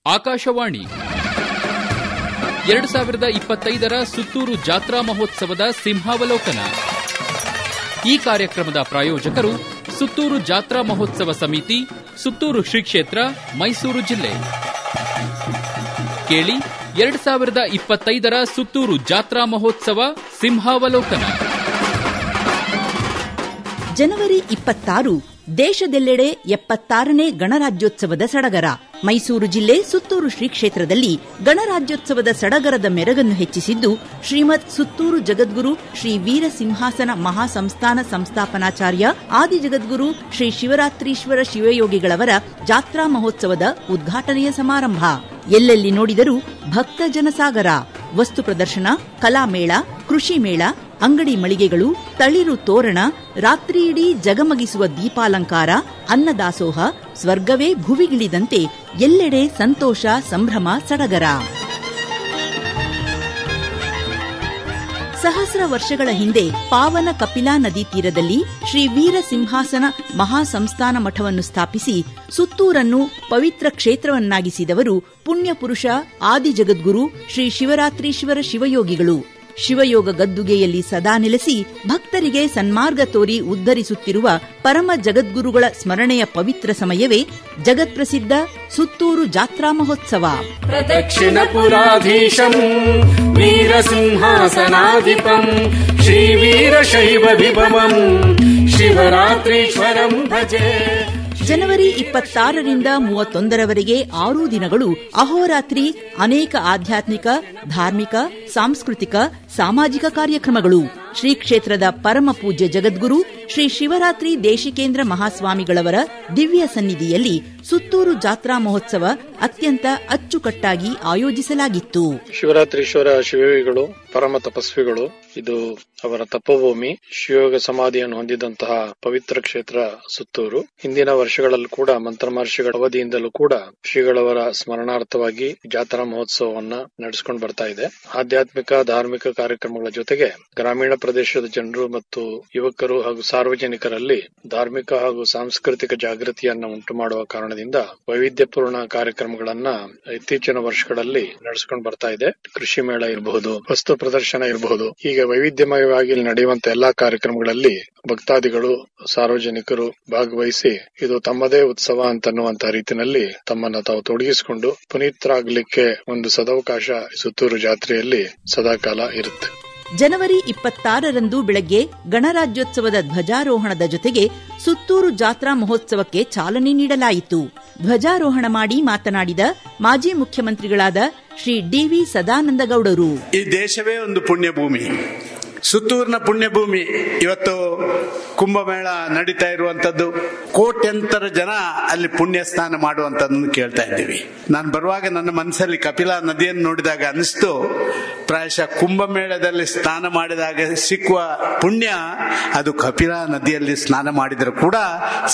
ಆಕಾಶವಾಣಿ 2025ರ ಸುತ್ತೂರು ಜಾತ್ರಾ ಮಹೋತ್ಸವದ ಸಿಂಹಾವಲೋಕನ. ಈ ಕಾರ್ಯಕ್ರಮದ ಪ್ರಾಯೋಜಕರು ಸುತ್ತೂರು ಜಾತ್ರಾ ಮಹೋತ್ಸವ ಸಮಿತಿ, ಸುತ್ತೂರು ಶ್ರೀ ಕ್ಷೇತ್ರ, ಮೈಸೂರು ಜಿಲ್ಲೆ. ಕೇಳಿ 2025ರ ಸುತ್ತೂರು ಜಾತ್ರಾ ಮಹೋತ್ಸವ ಸಿಂಹಾವಲೋಕನ. ಜನವರಿ 26 ದೇಶದೆಲ್ಲೆಡೆ 76ನೇ ಗಣರಾಜ್ಯೋತ್ಸವದ ಸಡಗರ. ಮೈಸೂರು ಜಿಲ್ಲೆ ಸುತ್ತೂರು ಶ್ರೀ ಕ್ಷೇತ್ರದಲ್ಲಿ ಗಣರಾಜ್ಯೋತ್ಸವದ ಸಡಗರದ ಮೆರಗನ್ನು ಹೆಚ್ಚಿಸಿದ್ದು ಶ್ರೀಮದ್ ಸುತ್ತೂರು ಜಗದ್ಗುರು ಶ್ರೀ ವೀರಸಿಂಹಾಸನ ಮಹಾಸಂಸ್ಥಾನ ಸಂಸ್ಥಾಪನಾಚಾರ್ಯ ಆದಿಜಗದ್ಗುರು ಶ್ರೀ ಶಿವರಾತ್ರೀಶ್ವರ ಶಿವಯೋಗಿಗಳವರ ಜಾತ್ರಾ ಮಹೋತ್ಸವದ ಉದ್ಘಾಟನೆಯ ಸಮಾರಂಭ. ಎಲ್ಲೆಲ್ಲಿ ನೋಡಿದರೂ ಭಕ್ತ ಜನಸಾಗರ. ವಸ್ತು ಪ್ರದರ್ಶನ, ಕಲಾಮೇಳ, ಕೃಷಿ ಮೇಳ, ಅಂಗಡಿ ಮಳಿಗೆಗಳು, ತಳಿರು ತೋರಣ, ರಾತ್ರಿಯಿಡೀ ಜಗಮಗಿಸುವ ದೀಪಾಲಂಕಾರ, ಅನ್ನದಾಸೋಹ, ಸ್ವರ್ಗವೇ ಭುವಿಗಿಳಿದಂತೆ ಎಲ್ಲೆಡೆ ಸಂತೋಷ, ಸಂಭ್ರಮ, ಸಡಗರ. ಸಹಸ್ರ ವರ್ಷಗಳ ಹಿಂದೆ ಪಾವನ ಕಪಿಲಾ ನದಿ ತೀರದಲ್ಲಿ ಶ್ರೀ ವೀರಸಿಂಹಾಸನ ಮಹಾಸಂಸ್ಥಾನ ಮಠವನ್ನು ಸ್ಥಾಪಿಸಿ ಸುತ್ತೂರನ್ನು ಪವಿತ್ರ ಕ್ಷೇತ್ರವನ್ನಾಗಿಸಿದವರು ಪುಣ್ಯಪುರುಷ ಆದಿಜಗದ್ಗುರು ಶ್ರೀ ಶಿವರಾತ್ರೀಶ್ವರ ಶಿವಯೋಗಿಗಳು. ಶಿವಯೋಗ ಗದ್ದುಗೆಯಲ್ಲಿ ಸದಾ ನೆಲೆಸಿ ಭಕ್ತರಿಗೆ ಸನ್ಮಾರ್ಗ ತೋರಿ ಉದ್ಧರಿಸುತ್ತಿರುವ ಪರಮ ಜಗದ್ಗುರುಗಳ ಸ್ಮರಣೆಯ ಪವಿತ್ರ ಸಮಯವೇ ಜಗತ್ಪ್ರಸಿದ್ಧ ಸುತ್ತೂರು ಜಾತ್ರಾ ಮಹೋತ್ಸವ. ಪ್ರದಕ್ಷಿಣ ಪುರಾಧೀಶಂ ವೀರಸಿಂಹಾಸನಾಧಿಪಂ ಶ್ರೀ ವೀರಶೈವ ವಿಭವಂ ಶಿವರಾತ್ರೀಶ್ವರಂ ಭಜೆ. ಜನವರಿ 26ರಿಂದ 31ರವರೆಗೆ 6 ದಿನಗಳು ಅಹೋರಾತ್ರಿ ಅನೇಕ ಆಧ್ಯಾತ್ಮಿಕ, ಧಾರ್ಮಿಕ, ಸಾಂಸ್ಕೃತಿಕ, ಸಾಮಾಜಿಕ ಕಾರ್ಯಕ್ರಮಗಳು. ಶ್ರೀ ಕ್ಷೇತ್ರದ ಪರಮ ಪೂಜ್ಯ ಜಗದ್ಗುರು ಶ್ರೀ ಶಿವರಾತ್ರಿ ದೇಶಿಕೇಂದ್ರ ಮಹಾಸ್ವಾಮಿಗಳವರ ದಿವ್ಯ ಸನ್ನಿಧಿಯಲ್ಲಿ ಸುತ್ತೂರು ಜಾತ್ರಾ ಮಹೋತ್ಸವ ಅತ್ಯಂತ ಅಚ್ಚುಕಟ್ಟಾಗಿ ಆಯೋಜಿಸಲಾಗಿತ್ತು. ಶಿವರಾತ್ರೀಶ್ವರ ಶಿವಯೋಗಿಗಳು ಪರಮ ತಪಸ್ವಿಗಳು. ಇದು ಅವರ ತಪೋಭೂಮಿ. ಶಿವಯೋಗ ಸಮಾಧಿಯನ್ನು ಹೊಂದಿದಂತಹ ಪವಿತ್ರ ಕ್ಷೇತ್ರ ಸುತ್ತೂರು. ಹಿಂದಿನ ವರ್ಷಗಳಲ್ಲೂ ಕೂಡ ಮಂತ್ರ ಮಹರ್ಷಿಗಳ ಅವಧಿಯಿಂದಲೂ ಕೂಡ ಶ್ರೀಗಳವರ ಸ್ಮರಣಾರ್ಥವಾಗಿ ಜಾತ್ರಾ ಮಹೋತ್ಸವವನ್ನ ನಡೆಸಿಕೊಂಡು ಬರ್ತಾ ಇದೆ. ಆಧ್ಯಾತ್ಮಿಕ, ಧಾರ್ಮಿಕ ಕಾರ್ಯಕ್ರಮಗಳ ಜೊತೆಗೆ ಗ್ರಾಮೀಣ ಪ್ರದೇಶದ ಜನರು ಮತ್ತು ಯುವಕರು ಹಾಗೂ ಸಾರ್ವಜನಿಕರಲ್ಲಿ ಧಾರ್ಮಿಕ ಹಾಗೂ ಸಾಂಸ್ಕೃತಿಕ ಜಾಗೃತಿಯನ್ನ ಉಂಟು ಮಾಡುವ ಕಾರಣದಿಂದ ವೈವಿಧ್ಯಪೂರ್ಣ ಕಾರ್ಯಕ್ರಮಗಳನ್ನ ಇತ್ತೀಚಿನ ವರ್ಷಗಳಲ್ಲಿ ನಡೆಸಿಕೊಂಡು ಬರ್ತಾ ಇದೆ. ಕೃಷಿ ಮೇಳ ಇರಬಹುದು, ವಸ್ತು ಪ್ರದರ್ಶನ ಇರಬಹುದು, ಹೀಗೆ ವೈವಿಧ್ಯಮಯವಾಗಿ ನಡೆಯುವಂತ ಎಲ್ಲಾ ಕಾರ್ಯಕ್ರಮಗಳಲ್ಲಿ ಭಕ್ತಾದಿಗಳು, ಸಾರ್ವಜನಿಕರು ಭಾಗವಹಿಸಿ ಇದು ತಮ್ಮದೇ ಉತ್ಸವ ಅಂತನ್ನುವಂತಹ ರೀತಿಯಲ್ಲಿ ತಮ್ಮನ್ನ ತಾವು ತೊಡಗಿಸಿಕೊಂಡು ಪುನೀತರಾಗಲಿಕ್ಕೆ ಒಂದು ಸದವಕಾಶ ಸುತ್ತೂರು ಜಾತ್ರೆಯಲ್ಲಿ ಸದಾಕಾಲ ಇರುತ್ತೆ. ಜನವರಿ 26ರಂದು ಬೆಳಗ್ಗೆ ಗಣರಾಜ್ಯೋತ್ಸವದ ಧ್ವಜಾರೋಹಣದ ಜೊತೆಗೆ ಸುತ್ತೂರು ಜಾತ್ರಾ ಮಹೋತ್ಸವಕ್ಕೆ ಚಾಲನೆ ನೀಡಲಾಯಿತು. ಧ್ವಜಾರೋಹಣ ಮಾಡಿ ಮಾತನಾಡಿದ ಮಾಜಿ ಮುಖ್ಯಮಂತ್ರಿಗಳಾದ ಶ್ರೀ ಡಿ.ವಿ. ಸದಾನಂದಗೌಡರು, ಈ ದೇಶವೇ ಒಂದು ಪುಣ್ಯಭೂಮಿ, ಸುತ್ತೂರಿನ ಪುಣ್ಯಭೂಮಿ. ಇವತ್ತು ಕುಂಭಮೇಳ ನಡೀತಾ ಇರುವಂತದ್ದು, ಕೋಟ್ಯಂತರ ಜನ ಅಲ್ಲಿ ಪುಣ್ಯ ಸ್ನಾನ ಮಾಡುವಂತದ್ದನ್ನು ಕೇಳ್ತಾ ಇದ್ದೀವಿ. ನಾನು ಬರುವಾಗ ನನ್ನ ಮನಸ್ಸಲ್ಲಿ ಕಪಿಲಾ ನದಿಯನ್ನು ನೋಡಿದಾಗ ಅನಿಸ್ತು, ಪ್ರಾಯಶಃ ಕುಂಭಮೇಳದಲ್ಲಿ ಸ್ನಾನ ಮಾಡಿದಾಗ ಸಿಕ್ಕುವ ಪುಣ್ಯ ಅದು ಕಪಿಲಾ ನದಿಯಲ್ಲಿ ಸ್ನಾನ ಮಾಡಿದರೂ ಕೂಡ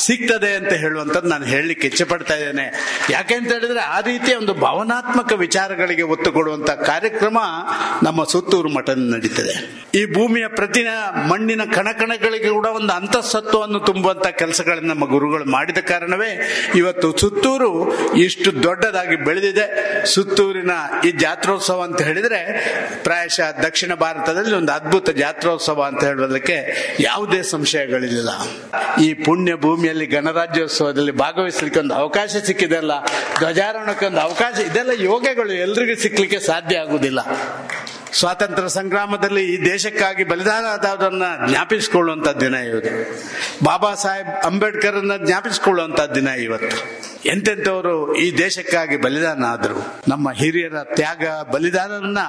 ಸಿಗ್ತದೆ ಅಂತ ಹೇಳುವಂಥದ್ದು ನಾನು ಹೇಳಲಿಕ್ಕೆ ಇಚ್ಛೆ ಪಡ್ತಾ ಇದ್ದೇನೆ. ಯಾಕೆ ಅಂತ ಹೇಳಿದ್ರೆ ಆ ರೀತಿಯ ಒಂದು ಭಾವನಾತ್ಮಕ ವಿಚಾರಗಳಿಗೆ ಒತ್ತು ಕೊಡುವಂತ ಕಾರ್ಯಕ್ರಮ ನಮ್ಮ ಸುತ್ತೂರು ಮಠದಲ್ಲಿ ನಡೀತದೆ. ಈ ಭೂಮಿಯ ಪ್ರತಿನ ಮಣ್ಣಿನ ಕಣಕಣಗಳಿಗೆ ಕೂಡ ಒಂದು ಅಂತಃಸತ್ವವನ್ನು ತುಂಬುವಂತ ಕೆಲಸಗಳನ್ನು ನಮ್ಮ ಗುರುಗಳು ಮಾಡಿದ ಕಾರಣವೇ ಇವತ್ತು ಸುತ್ತೂರು ಇಷ್ಟು ದೊಡ್ಡದಾಗಿ ಬೆಳೆದಿದೆ. ಸುತ್ತೂರಿನ ಈ ಜಾತ್ರೋತ್ಸವ ಅಂತ ಹೇಳಿದ್ರೆ ಪ್ರಾಯಶಃ ದಕ್ಷಿಣ ಭಾರತದಲ್ಲಿ ಒಂದು ಅದ್ಭುತ ಜಾತ್ರೋತ್ಸವ ಅಂತ ಹೇಳೋದಕ್ಕೆ ಯಾವುದೇ ಸಂಶಯಗಳಿಲ್ಲ. ಈ ಪುಣ್ಯ ಭೂಮಿಯಲ್ಲಿ ಗಣರಾಜ್ಯೋತ್ಸವದಲ್ಲಿ ಭಾಗವಹಿಸಲಿಕ್ಕೆ ಒಂದು ಅವಕಾಶ ಸಿಕ್ಕಿದೆಲ್ಲ, ಧ್ವಜಾರೋಹಣಕ್ಕೆ ಒಂದು ಅವಕಾಶ, ಇದೆಲ್ಲ ಯೋಗಗಳು ಎಲ್ರಿಗೂ ಸಿಕ್ಲಿಕ್ಕೆ ಸಾಧ್ಯ ಆಗುವುದಿಲ್ಲ. ಸ್ವಾತಂತ್ರ್ಯ ಸಂಗ್ರಾಮದಲ್ಲಿ ಈ ದೇಶಕ್ಕಾಗಿ ಬಲಿದಾನ ಆದವರನ್ನ ಜ್ಞಾಪಿಸಿಕೊಳ್ಳುವಂತ ದಿನ ಇವತ್ತು. ಬಾಬಾ ಸಾಹೇಬ್ ಅಂಬೇಡ್ಕರ್ ಅನ್ನ ಜ್ಞಾಪಿಸಿಕೊಳ್ಳುವಂತ ದಿನ ಇವತ್ತು. ಎಂತೆಂಥವರು ಈ ದೇಶಕ್ಕಾಗಿ ಬಲಿದಾನ ಆದರು. ನಮ್ಮ ಹಿರಿಯರ ತ್ಯಾಗ ಬಲಿದಾನವನ್ನ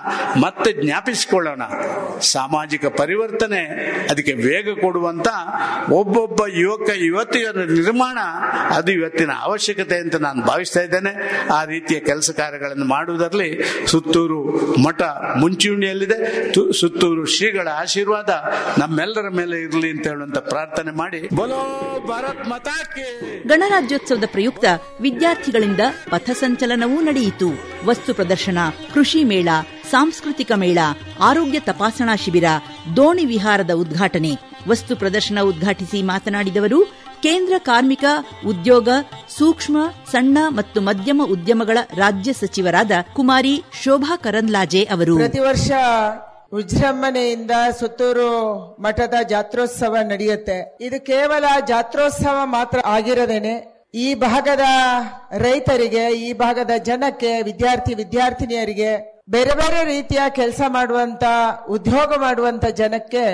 ಮತ್ತೆ ಜ್ಞಾಪಿಸಿಕೊಳ್ಳೋಣ. ಸಾಮಾಜಿಕ ಪರಿವರ್ತನೆ ಅದಕ್ಕೆ ವೇಗ ಕೊಡುವಂತ ಒಬ್ಬೊಬ್ಬ ಯುವಕ ಯುವತಿಯರ ನಿರ್ಮಾಣ ಅದು ಇವತ್ತಿನ ಅವಶ್ಯಕತೆ ಅಂತ ನಾನು ಭಾವಿಸ್ತಾ ಇದ್ದೇನೆ. ಆ ರೀತಿಯ ಕೆಲಸ ಕಾರ್ಯಗಳನ್ನು ಮಾಡುವುದರಲ್ಲಿ ಸುತ್ತೂರು ಮಠ ಮುಂಚೂಣಿಯಲ್ಲಿದೆ. ಸುತ್ತೂರು ಶ್ರೀಗಳ ಆಶೀರ್ವಾದ ನಮ್ಮೆಲ್ಲರ ಮೇಲೆ ಇರಲಿ ಅಂತ ಹೇಳುವಂತ ಪ್ರಾರ್ಥನೆ ಮಾಡಿ ಬೋಲೋ ಭಾರತ್ ಮಾತಾ ಕಿ. ಗಣರಾಜ್ಯೋತ್ಸವದ ಪ್ರಯುಕ್ತ ವಿದ್ಯಾರ್ಥಿಗಳಿಂದ ಪಥಸಂಚಲನವೂ ನಡೆಯಿತು. ವಸ್ತು ಪ್ರದರ್ಶನ, ಕೃಷಿ ಮೇಳ, ಸಾಂಸ್ಕೃತಿಕ ಮೇಳ, ಆರೋಗ್ಯ ತಪಾಸಣಾ ಶಿಬಿರ, ದೋಣಿ ವಿಹಾರದ ಉದ್ಘಾಟನೆ. ವಸ್ತು ಪ್ರದರ್ಶನ ಉದ್ಘಾಟಿಸಿ ಮಾತನಾಡಿದವರು ಕೇಂದ್ರ ಕಾರ್ಮಿಕ, ಉದ್ಯೋಗ, ಸೂಕ್ಷ್ಮ, ಸಣ್ಣ ಮತ್ತು ಮಧ್ಯಮ ಉದ್ಯಮಗಳ ರಾಜ್ಯ ಸಚಿವರಾದ ಕುಮಾರಿ ಶೋಭಾ ಕರಂದ್ಲಾಜೆ ಅವರು ಪ್ರತಿ ವರ್ಷ ವಿಜೃಂಭಣೆಯಿಂದ ಸುತ್ತೂರು ಮಠದ ಜಾತ್ರೋತ್ಸವ ನಡೆಯುತ್ತೆ. ಇದು ಕೇವಲ ಜಾತ್ರೋತ್ಸವ ಮಾತ್ರ ಆಗಿರದೇನೆ ಈ ಭಾಗದ ರೈತರಿಗೆ, ಈ ಭಾಗದ ಜನಕ್ಕೆ, ವಿದ್ಯಾರ್ಥಿನಿಯರಿಗೆ, ಬೇರೆ ಬೇರೆ ರೀತಿಯ ಕೆಲಸ ಮಾಡುವಂತ, ಉದ್ಯೋಗ ಮಾಡುವಂತ ಜನಕ್ಕೆ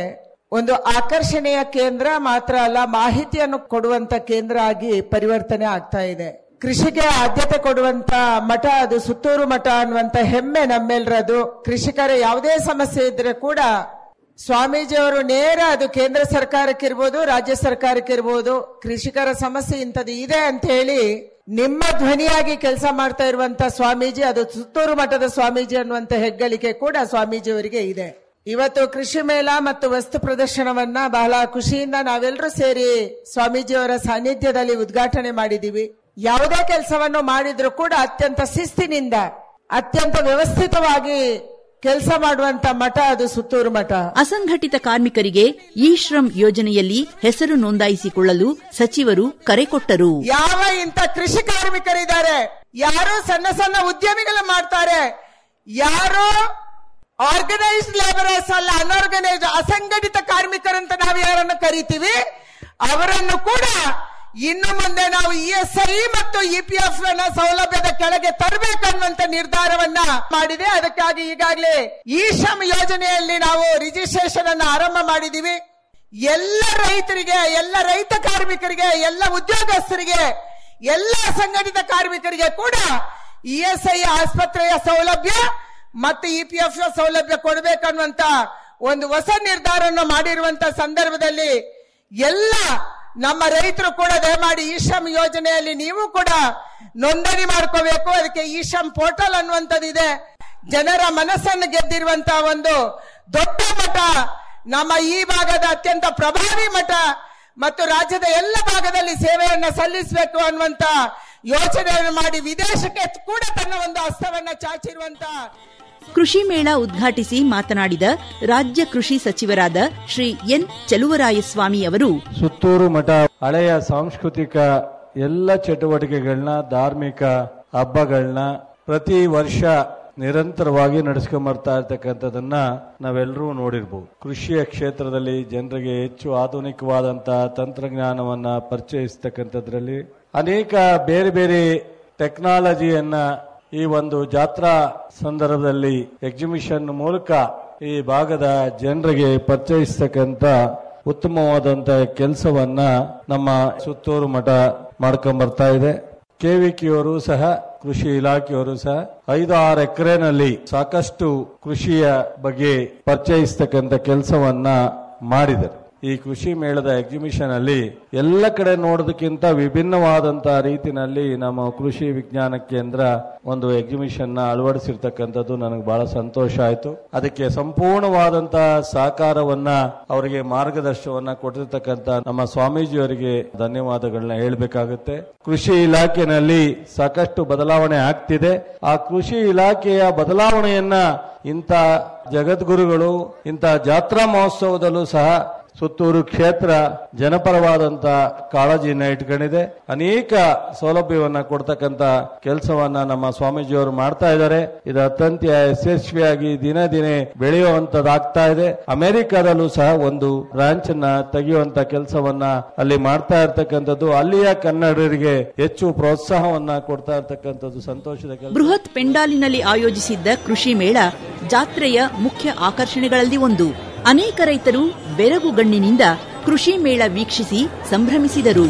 ಒಂದು ಆಕರ್ಷಣೆಯ ಕೇಂದ್ರ ಮಾತ್ರ ಅಲ್ಲ, ಮಾಹಿತಿಯನ್ನು ಕೊಡುವಂತ ಕೇಂದ್ರ ಆಗಿ ಪರಿವರ್ತನೆ ಆಗ್ತಾ ಇದೆ. ಕೃಷಿಗೆ ಆದ್ಯತೆ ಕೊಡುವಂತ ಮಠ ಅದು ಸುತ್ತೂರು ಮಠ ಅನ್ನುವಂತ ಹೆಮ್ಮೆ ನಮ್ಮೆಲ್ಲರದು. ಕೃಷಿಕರ ಯಾವುದೇ ಸಮಸ್ಯೆ ಇದ್ರೆ ಕೂಡ ಸ್ವಾಮೀಜಿಯವರು ನೇರ ಅದು ಕೇಂದ್ರ ಸರ್ಕಾರಕ್ಕಿರ್ಬೋದು, ರಾಜ್ಯ ಸರ್ಕಾರಕ್ಕಿರ್ಬೋದು, ಕೃಷಿಕರ ಸಮಸ್ಯೆ ಇಂಥದ್ದು ಇದೆ ಅಂತ ಹೇಳಿ ನಿಮ್ಮ ಧ್ವನಿಯಾಗಿ ಕೆಲಸ ಮಾಡ್ತಾ ಇರುವಂತ ಸ್ವಾಮೀಜಿ ಅದು ಸುತ್ತೂರು ಮಠದ ಸ್ವಾಮೀಜಿ ಅನ್ನುವಂತ ಹೆಗ್ಗಳಿಕೆ ಕೂಡ ಸ್ವಾಮೀಜಿಯವರಿಗೆ ಇದೆ. ಇವತ್ತು ಕೃಷಿ ಮೇಳ ಮತ್ತು ವಸ್ತು ಪ್ರದರ್ಶನವನ್ನ ಬಹಳ ಖುಷಿಯಿಂದ ನಾವೆಲ್ಲರೂ ಸೇರಿ ಸ್ವಾಮೀಜಿಯವರ ಸಾನ್ನಿಧ್ಯದಲ್ಲಿ ಉದ್ಘಾಟನೆ ಮಾಡಿದೀವಿ. ಯಾವುದೇ ಕೆಲಸವನ್ನು ಮಾಡಿದ್ರು ಕೂಡ ಅತ್ಯಂತ ಶಿಸ್ತಿನಿಂದ, ಅತ್ಯಂತ ವ್ಯವಸ್ಥಿತವಾಗಿ ಕೆಲಸ ಮಾಡುವಂತ ಮಠ ಅದು ಸುತ್ತೂರು ಮಠ. ಅಸಂಘಟಿತ ಕಾರ್ಮಿಕರಿಗೆ ಇ ಶ್ರಮ್ ಯೋಜನೆಯಲ್ಲಿ ಹೆಸರು ನೋಂದಾಯಿಸಿಕೊಳ್ಳಲು ಸಚಿವರು ಕರೆ ಕೊಟ್ಟರು. ಯಾವ ಇಂಥ ಕೃಷಿ ಕಾರ್ಮಿಕರಿದ್ದಾರೆ, ಯಾರು ಸಣ್ಣ ಸಣ್ಣ ಉದ್ಯಮಿಗಳು ಮಾಡ್ತಾರೆ, ಯಾರು ಆರ್ಗನೈಸ್ಡ್ ಲೇಬರರ್ಸ್ ಅಲ್ಲ, ಅನ್ಆರ್ಗನೈಸ್ಡ್ ಅಸಂಘಟಿತ ಕಾರ್ಮಿಕರಂತ ನಾವು ಯಾರನ್ನು ಕರಿತೀವಿ, ಅವರನ್ನು ಕೂಡ ಇನ್ನು ಮುಂದೆ ನಾವು ESI ಮತ್ತು EPF ಸೌಲಭ್ಯದ ಕೆಳಗೆ ತರಬೇಕನ್ನುವಂತ ನಿರ್ಧಾರವನ್ನ ಮಾಡಿದೆ. ಅದಕ್ಕಾಗಿ ಈಗಾಗಲೇ ಇ ಶ್ರಮ್ ಯೋಜನೆಯಲ್ಲಿ ನಾವು ರಿಜಿಸ್ಟ್ರೇಷನ್ ಅನ್ನು ಆರಂಭ ಮಾಡಿದೀವಿ. ಎಲ್ಲ ರೈತರಿಗೆ, ಎಲ್ಲ ರೈತ ಕಾರ್ಮಿಕರಿಗೆ, ಎಲ್ಲ ಉದ್ಯೋಗಸ್ಥರಿಗೆ, ಎಲ್ಲ ಅಸಂಘಟಿತ ಕಾರ್ಮಿಕರಿಗೆ ಕೂಡ ESI ಆಸ್ಪತ್ರೆಯ ಸೌಲಭ್ಯ ಮತ್ತು EPF ಸೌಲಭ್ಯ ಕೊಡಬೇಕನ್ನುವಂತ ಒಂದು ಹೊಸ ನಿರ್ಧಾರವನ್ನು ಮಾಡಿರುವಂತ ಸಂದರ್ಭದಲ್ಲಿ ಎಲ್ಲ ನಮ್ಮ ರೈತರು ಕೂಡ ದಯಮಾಡಿ ಇ ಶ್ರಮ್ ಯೋಜನೆಯಲ್ಲಿ ನೀವು ಕೂಡ ನೋಂದಣಿ ಮಾಡ್ಕೋಬೇಕು. ಅದಕ್ಕೆ ಇ ಶ್ರಮ್ ಪೋರ್ಟಲ್ ಅನ್ನುವಂಥದ್ದಿದೆ. ಜನರ ಮನಸ್ಸನ್ನು ಗೆದ್ದಿರುವಂತ ಒಂದು ದೊಡ್ಡ ಮಠ, ನಮ್ಮ ಈ ಭಾಗದ ಅತ್ಯಂತ ಪ್ರಭಾವಿ ಮಠ ಮತ್ತು ರಾಜ್ಯದ ಎಲ್ಲ ಭಾಗದಲ್ಲಿ ಸೇವೆಯನ್ನ ಸಲ್ಲಿಸಬೇಕು ಅನ್ನುವಂತ ಯೋಚನೆಯನ್ನು ಮಾಡಿ ವಿದೇಶಕ್ಕೆ ಕೂಡ ತನ್ನ ಒಂದು ಹಸ್ತವನ್ನ ಚಾಚಿರುವಂತ ಕೃಷಿ ಮೇಳ ಉದ್ಘಾಟಿಸಿ ಮಾತನಾಡಿದ ರಾಜ್ಯ ಕೃಷಿ ಸಚಿವರಾದ ಶ್ರೀ ಎನ್ ಚಲುವರಾಯಸ್ವಾಮಿ ಅವರು, ಸುತ್ತೂರು ಮಠ ಹಳೆಯ ಸಾಂಸ್ಕೃತಿಕ ಎಲ್ಲ ಚಟುವಟಿಕೆಗಳನ್ನ, ಧಾರ್ಮಿಕ ಹಬ್ಬಗಳನ್ನ ಪ್ರತಿ ವರ್ಷ ನಿರಂತರವಾಗಿ ನಡೆಸ್ಕೊಂಬರ್ತಾ ಇರ್ತಕ್ಕಂಥದನ್ನ ನಾವೆಲ್ಲರೂ ನೋಡಿರ್ಬೋದು. ಕೃಷಿಯ ಕ್ಷೇತ್ರದಲ್ಲಿ ಜನರಿಗೆ ಹೆಚ್ಚು ಆಧುನಿಕವಾದಂತಹ ತಂತ್ರಜ್ಞಾನವನ್ನ ಪರಿಚಯಿಸತಕ್ಕಂಥದ್ರಲ್ಲಿ ಅನೇಕ ಬೇರೆ ಬೇರೆ ಟೆಕ್ನಾಲಜಿಯನ್ನ ಈ ಒಂದು ಜಾತ್ರಾ ಸಂದರ್ಭದಲ್ಲಿ ಎಕ್ಸಿಬಿಷನ್ ಮೂಲಕ ಈ ಭಾಗದ ಜನರಿಗೆ ಪರಿಚಯಿಸತಕ್ಕಂತ ಉತ್ತಮವಾದಂತಹ ಕೆಲಸವನ್ನ ನಮ್ಮ ಸುತ್ತೂರು ಮಠ ಮಾಡ್ಕೊಂಡ್ ಬರ್ತಾ ಇದೆ. KVKಯವರು ಸಹ, ಕೃಷಿ ಇಲಾಖೆಯವರು ಸಹ 5-6 ಎಕರೆನಲ್ಲಿ ಸಾಕಷ್ಟು ಕೃಷಿಯ ಬಗ್ಗೆ ಪರಿಚಯಿಸತಕ್ಕಂತ ಕೆಲಸವನ್ನ ಮಾಡಿದರು. ಈ ಕೃಷಿ ಮೇಳದ ಎಕ್ಸಿಬಿಷನ್ ಅಲ್ಲಿ ಎಲ್ಲ ಕಡೆ ನೋಡೋದಕ್ಕಿಂತ ವಿಭಿನ್ನವಾದಂತಹ ರೀತಿಯಲ್ಲಿ ನಮ್ಮ ಕೃಷಿ ವಿಜ್ಞಾನ ಕೇಂದ್ರ ಒಂದು ಎಕ್ಸಿಬಿಷನ್ ನ ಅಳವಡಿಸಿರ್ತಕ್ಕಂಥದ್ದು ನನಗೆ ಬಹಳ ಸಂತೋಷ ಆಯಿತು. ಅದಕ್ಕೆ ಸಂಪೂರ್ಣವಾದಂತಹ ಸಹಕಾರವನ್ನ, ಅವರಿಗೆ ಮಾರ್ಗದರ್ಶನವನ್ನ ಕೊಟ್ಟಿರ್ತಕ್ಕಂಥ ನಮ್ಮ ಸ್ವಾಮೀಜಿಯವರಿಗೆ ಧನ್ಯವಾದಗಳನ್ನ ಹೇಳಬೇಕಾಗುತ್ತೆ. ಕೃಷಿ ಇಲಾಖೆಯಲ್ಲಿ ಸಾಕಷ್ಟು ಬದಲಾವಣೆ ಆಗ್ತಿದೆ. ಆ ಕೃಷಿ ಇಲಾಖೆಯ ಬದಲಾವಣೆಯನ್ನ ಇಂಥ ಜಗದ್ಗುರುಗಳು ಇಂಥ ಜಾತ್ರಾ ಮಹೋತ್ಸವದಲ್ಲೂ ಸಹ ಸುತ್ತೂರು ಕ್ಷೇತ್ರ ಜನಪರವಾದಂತ ಕಾಳಜಿಯನ್ನ ಇಟ್ಕೊಂಡಿದೆ. ಅನೇಕ ಸೌಲಭ್ಯವನ್ನ ಕೊಡ್ತಕ್ಕಂತ ಕೆಲಸವನ್ನ ನಮ್ಮ ಸ್ವಾಮೀಜಿಯವರು ಮಾಡ್ತಾ ಇದ್ದಾರೆ. ಇದು ಅತ್ಯಂತ ಯಶಸ್ವಿಯಾಗಿ ದಿನೇ ದಿನೇ ಬೆಳೆಯುವಂತದ್ದಾಗ್ತಾ ಇದೆ. ಅಮೆರಿಕದಲ್ಲೂ ಸಹ ಒಂದು ಬ್ರಾಂಚ್ ಅನ್ನ ತೆಗೆಯುವಂತ ಕೆಲಸವನ್ನ ಅಲ್ಲಿ ಮಾಡ್ತಾ ಇರ್ತಕ್ಕಂಥದ್ದು, ಅಲ್ಲಿಯ ಕನ್ನಡರಿಗೆ ಹೆಚ್ಚು ಪ್ರೋತ್ಸಾಹವನ್ನ ಕೊಡ್ತಾ ಇರ್ತಕ್ಕಂಥದ್ದು ಸಂತೋಷದ ಕೆಲಸ. ಬೃಹತ್ ಪೆಂಡಾಲಿನಲ್ಲಿ ಆಯೋಜಿಸಿದ್ದ ಕೃಷಿ ಮೇಳ ಜಾತ್ರೆಯ ಮುಖ್ಯ ಆಕರ್ಷಣೆಗಳಲ್ಲಿ ಒಂದು. ಅನೇಕ ರೈತರು ಬೆರಗುಗಣ್ಣಿನಿಂದ ಕೃಷಿ ಮೇಳ ವೀಕ್ಷಿಸಿ ಸಂಭ್ರಮಿಸಿದರು.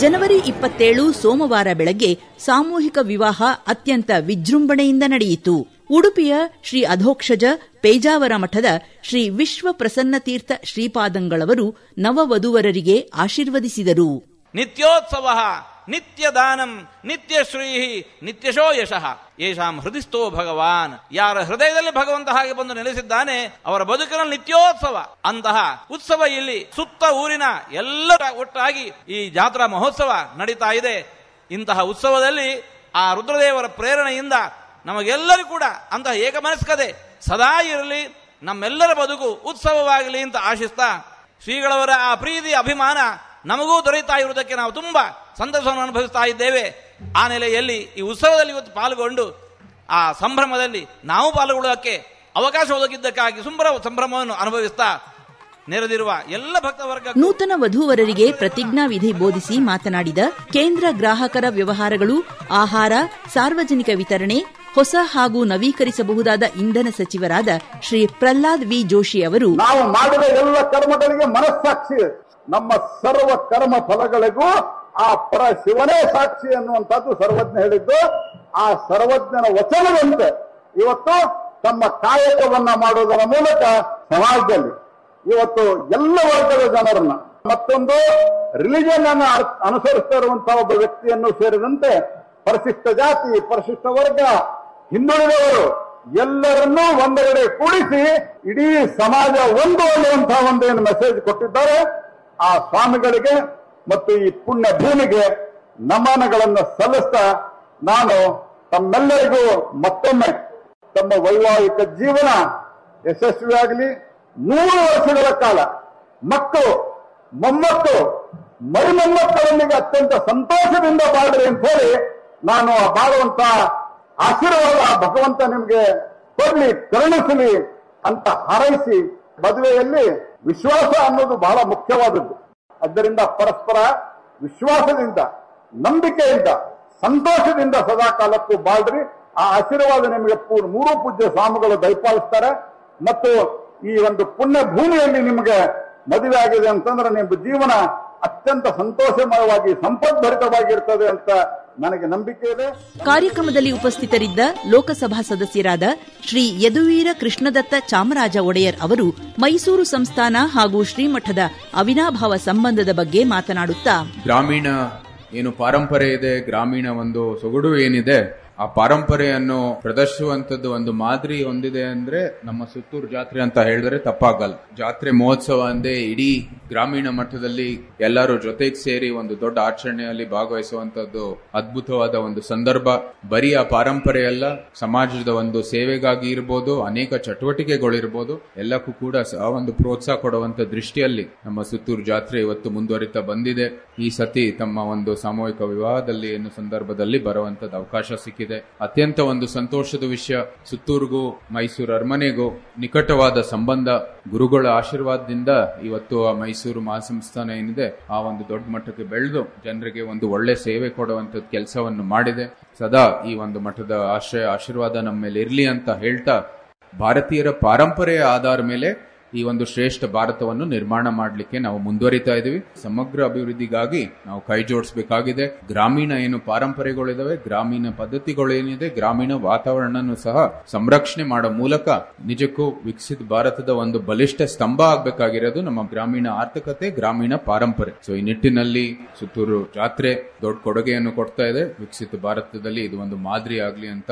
ಜನವರಿ 27 ಸೋಮವಾರ ಬೆಳಗ್ಗೆ ಸಾಮೂಹಿಕ ವಿವಾಹ ಅತ್ಯಂತ ವಿಜೃಂಭಣೆಯಿಂದ ನಡೆಯಿತು. ಉಡುಪಿಯ ಶ್ರೀ ಅಧೋಕ್ಷಜ ಪೇಜಾವರ ಮಠದ ಶ್ರೀ ವಿಶ್ವ ಪ್ರಸನ್ನತೀರ್ಥ ಶ್ರೀಪಾದಂಗಳವರು ನವವಧುವರರಿಗೆ ಆಶೀರ್ವದಿಸಿದರು. ನಿತ್ಯೋತ್ಸವ ನಿತ್ಯದಾನಂ ನಿತ್ಯಶ್ರೀ ನಿತ್ಯಶೋ ಯಶಃ ಯೇಷಾಂ ಹೃದಯಸ್ಥೋ ಭಗವಾನ್. ಯಾರ ಹೃದಯದಲ್ಲಿ ಭಗವಂತ ಹಾಗೆ ಬಂದು ನೆಲೆಸಿದ್ದಾನೆ ಅವರ ಬದುಕಿನಲ್ಲಿ ನಿತ್ಯೋತ್ಸವ. ಅಂತಹ ಉತ್ಸವ ಇಲ್ಲಿ ಸುತ್ತ ಊರಿನ ಎಲ್ಲರ ಒಟ್ಟಾಗಿ ಈ ಜಾತ್ರಾ ಮಹೋತ್ಸವ ನಡೀತಾ ಇದೆ. ಇಂತಹ ಉತ್ಸವದಲ್ಲಿ ಆ ರುದ್ರದೇವರ ಪ್ರೇರಣೆಯಿಂದ ನಮಗೆಲ್ಲರೂ ಕೂಡ ಅಂತಹ ಏಕಮನಸ್ಕತೆ ಸದಾ ಇರಲಿ, ನಮ್ಮೆಲ್ಲರ ಬದುಕು ಉತ್ಸವವಾಗಲಿ ಅಂತ ಆಶಿಸ್ತಾ ಶ್ರೀಗಳವರ ಆ ಪ್ರೀತಿ ಅಭಿಮಾನ ನಮಗೂ ದೊರೆಯುತ್ತಾ ಇರುವುದಕ್ಕೆ ನಾವು ತುಂಬಾ ಸಂತಸವನ್ನು ಅನುಭವಿಸ್ತಾ ಇದ್ದೇವೆ. ಆ ನೆಲೆಯಲ್ಲಿ ಈ ಉತ್ಸವದಲ್ಲಿ ಇವತ್ತು ಪಾಲ್ಗೊಂಡು ಆ ಸಂಭ್ರಮದಲ್ಲಿ ನಾವು ಪಾಲ್ಗೊಳ್ಳುವುದಕ್ಕೆ ಅವಕಾಶ ಒದಗಿದ್ದಕ್ಕಾಗಿ ಸಂಭ್ರಮವನ್ನು ಅನುಭವಿಸ್ತಾ ನೆರೆದಿರುವ ಎಲ್ಲ ಭಕ್ತವರ್ಗ ನೂತನ ವಧೂವರರಿಗೆ ಪ್ರತಿಜ್ಞಾ ವಿಧಿ ಬೋಧಿಸಿ ಮಾತನಾಡಿದ ಕೇಂದ್ರ ಗ್ರಾಹಕರ ವ್ಯವಹಾರಗಳು, ಆಹಾರ, ಸಾರ್ವಜನಿಕ ವಿತರಣೆ, ಹೊಸ ಹಾಗೂ ನವೀಕರಿಸಬಹುದಾದ ಇಂಧನ ಸಚಿವರಾದ ಶ್ರೀ ಪ್ರಹ್ಲಾದ್ ವಿ ಜೋಶಿ ಅವರು, ನಾವು ಮಾಡಿದ ಎಲ್ಲ ಕರ್ಮಗಳಿಗೆ ಮನಸ್ಸಾಕ್ಷಿ, ನಮ್ಮ ಸರ್ವ ಕರ್ಮ ಫಲಗಳಿಗೂ ಆ ಪರ ಶಿವನೇ ಸಾಕ್ಷಿ ಅನ್ನುವಂಥದ್ದು ಸರ್ವಜ್ಞ ಹೇಳಿದ್ದು. ಆ ಸರ್ವಜ್ಞನ ವಚನದಂತೆ ಇವತ್ತು ತಮ್ಮ ಕಾಯಕವನ್ನ ಮಾಡುವುದರ ಮೂಲಕ ಸಮಾಜದಲ್ಲಿ ಇವತ್ತು ಎಲ್ಲ ವರ್ಗದ ಜನರನ್ನ, ಮತ್ತೊಂದು ರಿಲಿಜನ್ ಅನ್ನು ಅನುಸರಿಸ್ತಾ ಇರುವಂತಹ ಒಬ್ಬ ವ್ಯಕ್ತಿಯನ್ನು ಸೇರಿದಂತೆ ಪರಿಶಿಷ್ಟ ಜಾತಿ, ಪರಿಶಿಷ್ಟ ವರ್ಗ, ಹಿಂದುಳಿದವರು ಎಲ್ಲರನ್ನೂ ಒಂದೆಡೆ ಕೂಡಿಸಿ ಇಡೀ ಸಮಾಜ ಒಂದು ಅನ್ನುವಂತಹ ಒಂದೇನು ಮೆಸೇಜ್ ಕೊಟ್ಟಿದ್ದಾರೆ. ಆ ಸ್ವಾಮಿಗಳಿಗೆ ಮತ್ತು ಈ ಪುಣ್ಯ ಭೂಮಿಗೆ ನಮನಗಳನ್ನು ಸಲ್ಲಿಸ್ತಾ ನಾನು ತಮ್ಮೆಲ್ಲರಿಗೂ ಮತ್ತೊಮ್ಮೆ ತಮ್ಮ ವೈವಾಹಿಕ ಜೀವನ ಯಶಸ್ವಿಯಾಗಲಿ, 100 ವರ್ಷಗಳ ಕಾಲ ಮಕ್ಕಳು, ಮೊಮ್ಮಕ್ಕಳು, ಮರಿಮೊಮ್ಮಕ್ಕಳೊಂದಿಗೆ ಅತ್ಯಂತ ಸಂತೋಷದಿಂದ ಬಾಳ್ರಿ ಅಂತ ಹೇಳಿ ನಾನು ಬಾಳುವಂತ ಆಶೀರ್ವಾದ ಭಗವಂತ ನಿಮಗೆ ಕೊಡ್ಲಿ, ಕರುಣಿಸಲಿ ಅಂತ ಹಾರೈಸಿ, ಮದುವೆಯಲ್ಲಿ ವಿಶ್ವಾಸ ಅನ್ನೋದು ಬಹಳ ಮುಖ್ಯವಾದದ್ದು. ಆದ್ದರಿಂದ ಪರಸ್ಪರ ವಿಶ್ವಾಸದಿಂದ, ನಂಬಿಕೆಯಿಂದ, ಸಂತೋಷದಿಂದ ಸದಾ ಕಾಲಕ್ಕೂ ಬಾಳ್ರಿ. ಆ ಆಶೀರ್ವಾದ ನಿಮಗೆ 3 ಪೂಜ್ಯ ಸ್ವಾಮಿಗಳು ದಯಪಾಲಿಸ್ತಾರೆ. ಮತ್ತು ಈ ಒಂದು ಪುಣ್ಯ ಭೂಮಿಯಲ್ಲಿ ನಿಮಗೆ ಮದುವೆ ಆಗಿದೆ ಅಂತಂದ್ರೆ ನಿಮ್ಮ ಜೀವನ ಅತ್ಯಂತ ಸಂತೋಷಮಯವಾಗಿ, ಸಂಪದ್ಭರಿತವಾಗಿರ್ತದೆ ಅಂತ ನನಗೆ ನಂಬಿಕೆ ಇದೆ. ಕಾರ್ಯಕ್ರಮದಲ್ಲಿ ಉಪಸ್ಥಿತರಿದ್ದ ಲೋಕಸಭಾ ಸದಸ್ಯರಾದ ಶ್ರೀ ಯದುವೀರ ಕೃಷ್ಣದತ್ತ ಚಾಮರಾಜ ಒಡೆಯರ್ ಅವರು ಮೈಸೂರು ಸಂಸ್ಥಾನ ಹಾಗೂ ಶ್ರೀಮಠದ ಅವಿನಾಭಾವ ಸಂಬಂಧದ ಬಗ್ಗೆ ಮಾತನಾಡುತ್ತಾ, ಗ್ರಾಮೀಣ ಏನು ಪಾರಂಪರೆ ಇದೆ, ಗ್ರಾಮೀಣ ಒಂದು ಸೊಗಡು ಏನಿದೆ, ಆ ಪಾರಂಪರೆಯನ್ನು ಪ್ರದರ್ಶಿಸುವಂತದ್ದು ಒಂದು ಮಾದರಿ ಹೊಂದಿದೆ ಅಂದ್ರೆ ನಮ್ಮ ಸುತ್ತೂರು ಜಾತ್ರೆ ಅಂತ ಹೇಳಿದ್ರೆ ತಪ್ಪಾಗಲ್ಲ. ಜಾತ್ರೆ ಮಹೋತ್ಸವ ಅಂದ್ರೆ ಇಡೀ ಗ್ರಾಮೀಣ ಮಟ್ಟದಲ್ಲಿ ಎಲ್ಲರೂ ಜೊತೆಗೆ ಸೇರಿ ಒಂದು ದೊಡ್ಡ ಆಚರಣೆಯಲ್ಲಿ ಭಾಗವಹಿಸುವಂತದ್ದು ಅದ್ಭುತವಾದ ಒಂದು ಸಂದರ್ಭ. ಬರೀ ಆ ಪಾರಂಪರೆಯಲ್ಲ, ಸಮಾಜದ ಒಂದು ಸೇವೆಗಾಗಿ ಇರ್ಬೋದು, ಅನೇಕ ಚಟುವಟಿಕೆಗಳಿರ್ಬೋದು, ಎಲ್ಲಕ್ಕೂ ಕೂಡ ಒಂದು ಪ್ರೋತ್ಸಾಹ ಕೊಡುವಂತ ದೃಷ್ಟಿಯಲ್ಲಿ ನಮ್ಮ ಸುತ್ತೂರು ಜಾತ್ರೆ ಇವತ್ತು ಮುಂದುವರಿತಾ ಬಂದಿದೆ. ಈ ಸತಿ ತಮ್ಮ ಒಂದು ಸಾಮೂಹಿಕ ವಿವಾಹದಲ್ಲಿ ಏನು ಸಂದರ್ಭದಲ್ಲಿ ಬರುವಂತದ್ದು ಅವಕಾಶ ಸಿಕ್ಕಿದೆ. ಅತ್ಯಂತ ಒಂದು ಸಂತೋಷದ ವಿಷಯ. ಸುತ್ತೂರಿಗೂ ಮೈಸೂರು ಅರಮನೆಗೂ ನಿಕಟವಾದ ಸಂಬಂಧ, ಗುರುಗಳ ಆಶೀರ್ವಾದದಿಂದ ಇವತ್ತು ಆ ಮೈಸೂರು ಮಹಾಸಂಸ್ಥಾನ ಏನಿದೆ ಆ ಒಂದು ದೊಡ್ಡ ಮಟ್ಟಕ್ಕೆ ಬೆಳೆದು ಜನರಿಗೆ ಒಂದು ಒಳ್ಳೆ ಸೇವೆ ಕೊಡುವಂತ ಕೆಲಸವನ್ನು ಮಾಡಿದೆ. ಸದಾ ಈ ಒಂದು ಮಠದ ಆಶೀರ್ವಾದ ನಮ್ಮ ಮೇಲೆ ಇರಲಿ ಅಂತ ಹೇಳ್ತಾ, ಭಾರತೀಯರ ಪಾರಂಪರೆಯ ಆಧಾರ ಮೇಲೆ ಈ ಒಂದು ಶ್ರೇಷ್ಠ ಭಾರತವನ್ನು ನಿರ್ಮಾಣ ಮಾಡಲಿಕ್ಕೆ ನಾವು ಮುಂದುವರಿತಾ ಇದೀವಿ. ಸಮಗ್ರ ಅಭಿವೃದ್ಧಿಗಾಗಿ ನಾವು ಕೈ ಜೋಡಿಸಬೇಕಾಗಿದೆ. ಗ್ರಾಮೀಣ ಏನು ಪಾರಂಪರೆಗಳಿದಾವೆ, ಗ್ರಾಮೀಣ ಪದ್ಧತಿಗಳೇನಿದೆ, ಗ್ರಾಮೀಣ ವಾತಾವರಣನೂ ಸಹ ಸಂರಕ್ಷಣೆ ಮಾಡೋ ಮೂಲಕ ನಿಜಕ್ಕೂ ವಿಕಸಿತ ಭಾರತದ ಒಂದು ಬಲಿಷ್ಠ ಸ್ತಂಭ ಆಗ್ಬೇಕಾಗಿರೋದು ನಮ್ಮ ಗ್ರಾಮೀಣ ಆರ್ಥಿಕತೆ, ಗ್ರಾಮೀಣ ಪಾರಂಪರೆ. ಸೊ ಈ ನಿಟ್ಟಿನಲ್ಲಿ ಸುತ್ತೂರು ಜಾತ್ರೆ ದೊಡ್ಡ ಕೊಡುಗೆಯನ್ನು ಕೊಡ್ತಾ ಇದೆ. ವಿಕಸಿತ ಭಾರತದಲ್ಲಿ ಇದು ಒಂದು ಮಾದರಿ ಆಗ್ಲಿ ಅಂತ